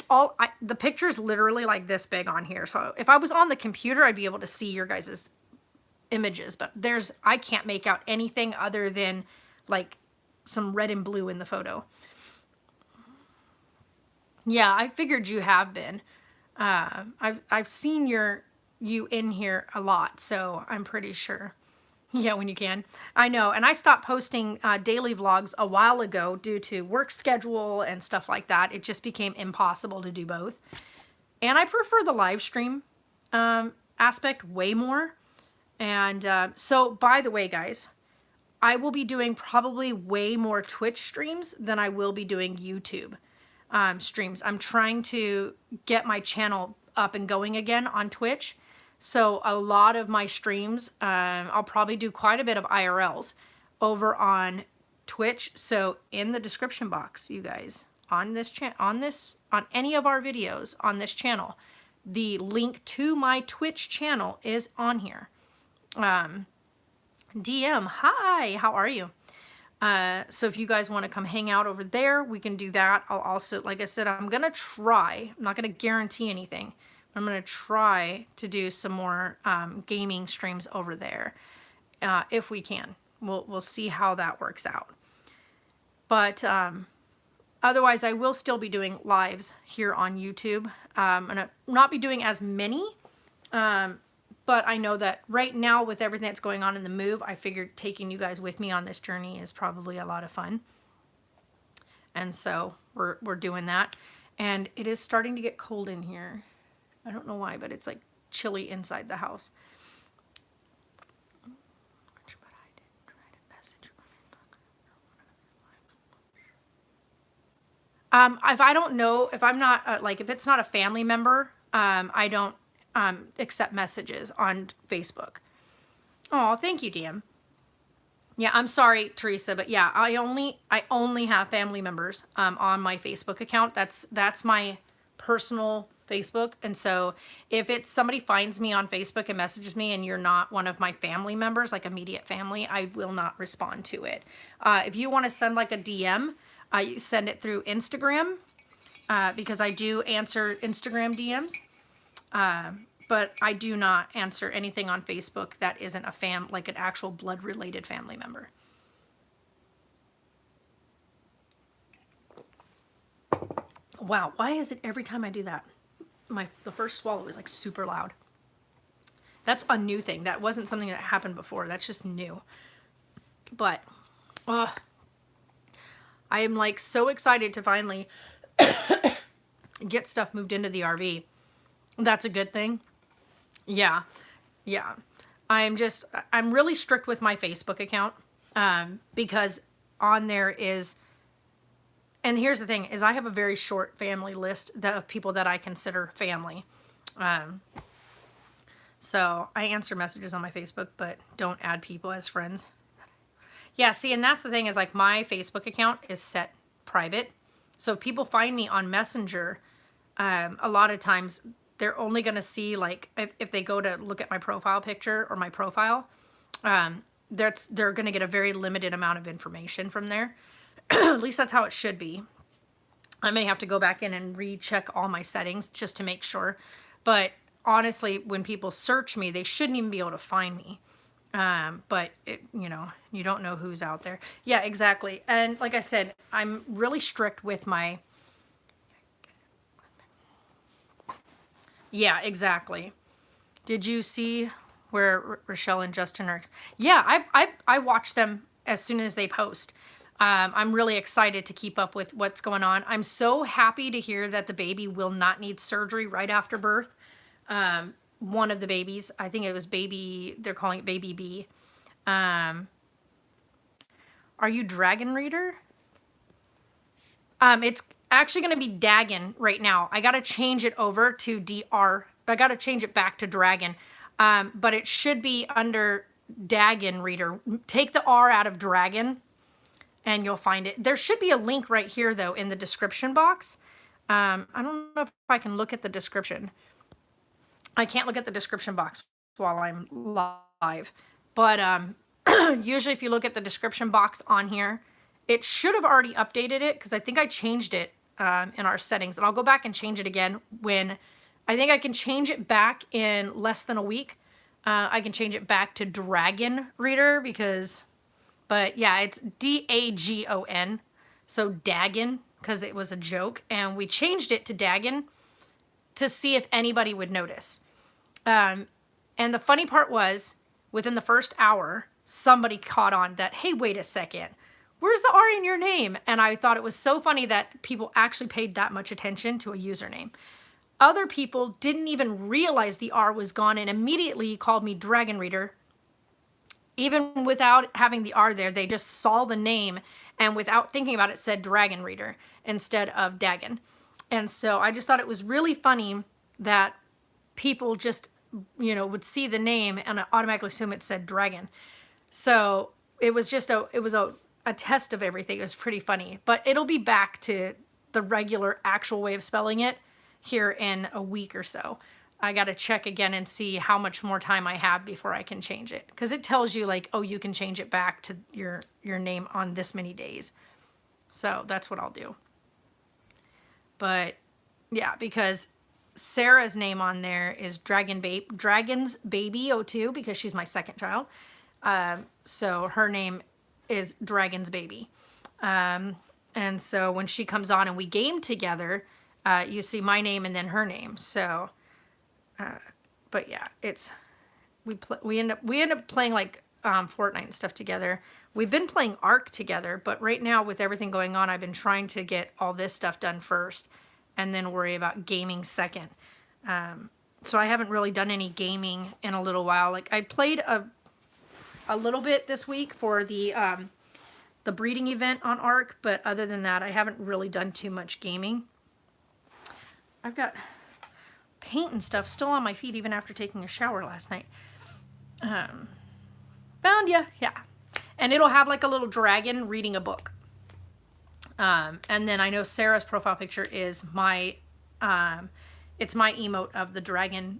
the picture's literally like this big on here. So if I was on the computer, I'd be able to see your guys' images, but I can't make out anything other than like some red and blue in the photo. Yeah, I figured you have been. I've seen you in here a lot, so I'm pretty sure. Yeah, when you can. I know, and I stopped posting daily vlogs a while ago due to work schedule and stuff like that. It just became impossible to do both. And I prefer the live stream aspect way more. And so, by the way, guys, I will be doing probably way more Twitch streams than I will be doing YouTube streams. I'm trying to get my channel up and going again on Twitch. So a lot of my streams, I'll probably do quite a bit of IRLs over on Twitch. So in the description box, you guys, on this on any of our videos on this channel, the link to my Twitch channel is on here. DM, hi, how are you? So if you guys want to come hang out over there, we can do that. I'll also, like I said, I'm going to try, I'm not going to guarantee anything. I'm going to try to do some more gaming streams over there if we can. We'll see how that works out. But otherwise, I will still be doing lives here on YouTube. And I'll not be doing as many. But I know that right now with everything that's going on in the move, I figured taking you guys with me on this journey is probably a lot of fun. And so we're doing that. And it is starting to get cold in here. I don't know why, but it's like chilly inside the house. If I don't know, if I'm not, like, if it's not a family member, I don't accept messages on Facebook. Oh, thank you, DM. Yeah, I'm sorry, Teresa, but yeah, I only have family members on my Facebook account. That's my personal Facebook. And so if it's somebody finds me on Facebook and messages me and you're not one of my family members, like immediate family, I will not respond to it. If you want to send like a DM, you send it through Instagram because I do answer Instagram DMs. But I do not answer anything on Facebook that isn't like an actual blood related family member. Wow, why is it every time I do that? The first swallow is like super loud. That's a new thing. That wasn't something that happened before. That's just new. But I am like so excited to finally get stuff moved into the RV. That's a good thing. Yeah. Yeah. I'm really strict with my Facebook account because on there is, and here's the thing, is I have a very short family list of people that I consider family. So I answer messages on my Facebook, but don't add people as friends. Yeah, see, and that's the thing is like my Facebook account is set private. So if people find me on Messenger, a lot of times they're only going to see like if they go to look at my profile picture or my profile, they're going to get a very limited amount of information from there. At least that's how it should be. I may have to go back in and recheck all my settings just to make sure. But honestly, when people search me, they shouldn't even be able to find me. But you know, you don't know who's out there. Yeah, exactly. And like I said, I'm really strict with my. Yeah, exactly. Did you see where Rochelle and Justin are? Yeah, I watch them as soon as they post. I'm really excited to keep up with what's going on. I'm so happy to hear that the baby will not need surgery right after birth. One of the babies, I think it was they're calling it baby B. Are you Dragon Reader? It's actually going to be Dagon right now. I got to change it over to DR. I got to change it back to Dragon. But it should be under Dagon Reader. Take the R out of Dragon and you'll find it. There should be a link right here though in the description box. I don't know if I can look at the description. I can't look at the description box while I'm live. But usually if you look at the description box on here, it should have already updated it because I think I changed it in our settings. And I'll go back and change it again when I think I can change it back in less than a week. I can change it back to Dragon Reader but yeah, it's Dagon. So Dagon, because it was a joke. And we changed it to Dagon to see if anybody would notice. And the funny part was, within the first hour, somebody caught on that, hey, wait a second, where's the R in your name? And I thought it was so funny that people actually paid that much attention to a username. Other people didn't even realize the R was gone and immediately called me Dragon Reader. Even without having the R there, they just saw the name and without thinking about it said Dragon Reader instead of Dagon. And so I just thought it was really funny that people just you know, would see the name and automatically assume it said dragon. So it was just a test of everything. It was pretty funny, but it'll be back to the regular actual way of spelling it here in a week or so. I got to check again and see how much more time I have before I can change it. Because it tells you like, oh, you can change it back to your name on this many days. So that's what I'll do. But yeah, because Sarah's name on there is Dragon's Baby 02 because she's my second child. So her name is Dragon's Baby. And so when she comes on and we game together, you see my name and then her name. So, but yeah, we end up playing like Fortnite and stuff together. We've been playing Ark together, but right now with everything going on, I've been trying to get all this stuff done first and then worry about gaming second. So I haven't really done any gaming in a little while. Like I played a little bit this week for the breeding event on Ark, but other than that, I haven't really done too much gaming. I've got paint and stuff still on my feet even after taking a shower last night. Found ya, yeah. And it'll have like a little dragon reading a book. And then I know Sarah's profile picture is my, it's my emote of the dragon,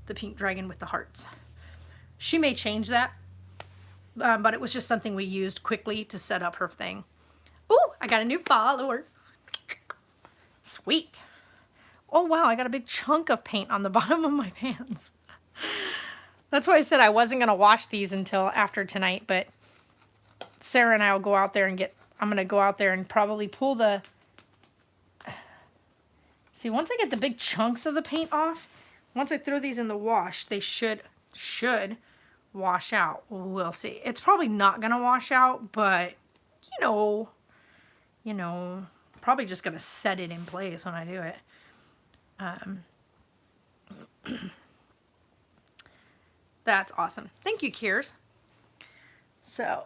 the pink dragon with the hearts. She may change that. But it was just something we used quickly to set up her thing. Ooh, I got a new follower. Sweet. Oh, wow, I got a big chunk of paint on the bottom of my pants. That's why I said I wasn't going to wash these until after tonight, but Sarah and I will go out there and I'm going to go out there and probably pull the... See, once I get the big chunks of the paint off, once I throw these in the wash, they should wash out. We'll see. It's probably not gonna wash out, but you know, probably just gonna set it in place when I do it. That's awesome. Thank you, Kiers. So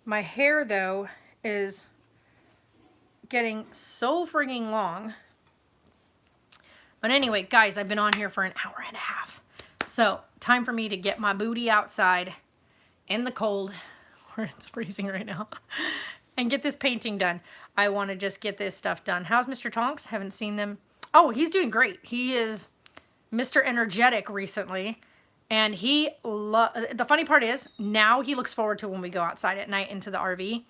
my hair though is getting so frigging long. But anyway, guys, I've been on here for an hour and a half. So, time for me to get my booty outside in the cold, where it's freezing right now, and get this painting done. I want to just get this stuff done. How's Mr. Tonks? Haven't seen them. Oh, he's doing great. He is Mr. Energetic recently, and the funny part is, now he looks forward to when we go outside at night into the RV.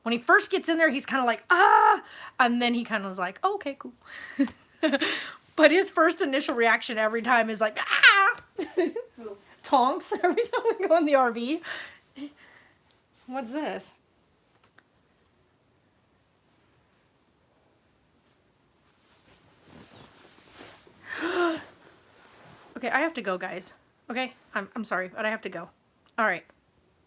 When he first gets in there, he's kind of like, ah, and then he kind of is like, oh, okay, cool. But his first initial reaction every time is like, ah! Tonks every time we go in the RV. What's this? Okay, I have to go, guys. Okay? I'm sorry, but I have to go. All right.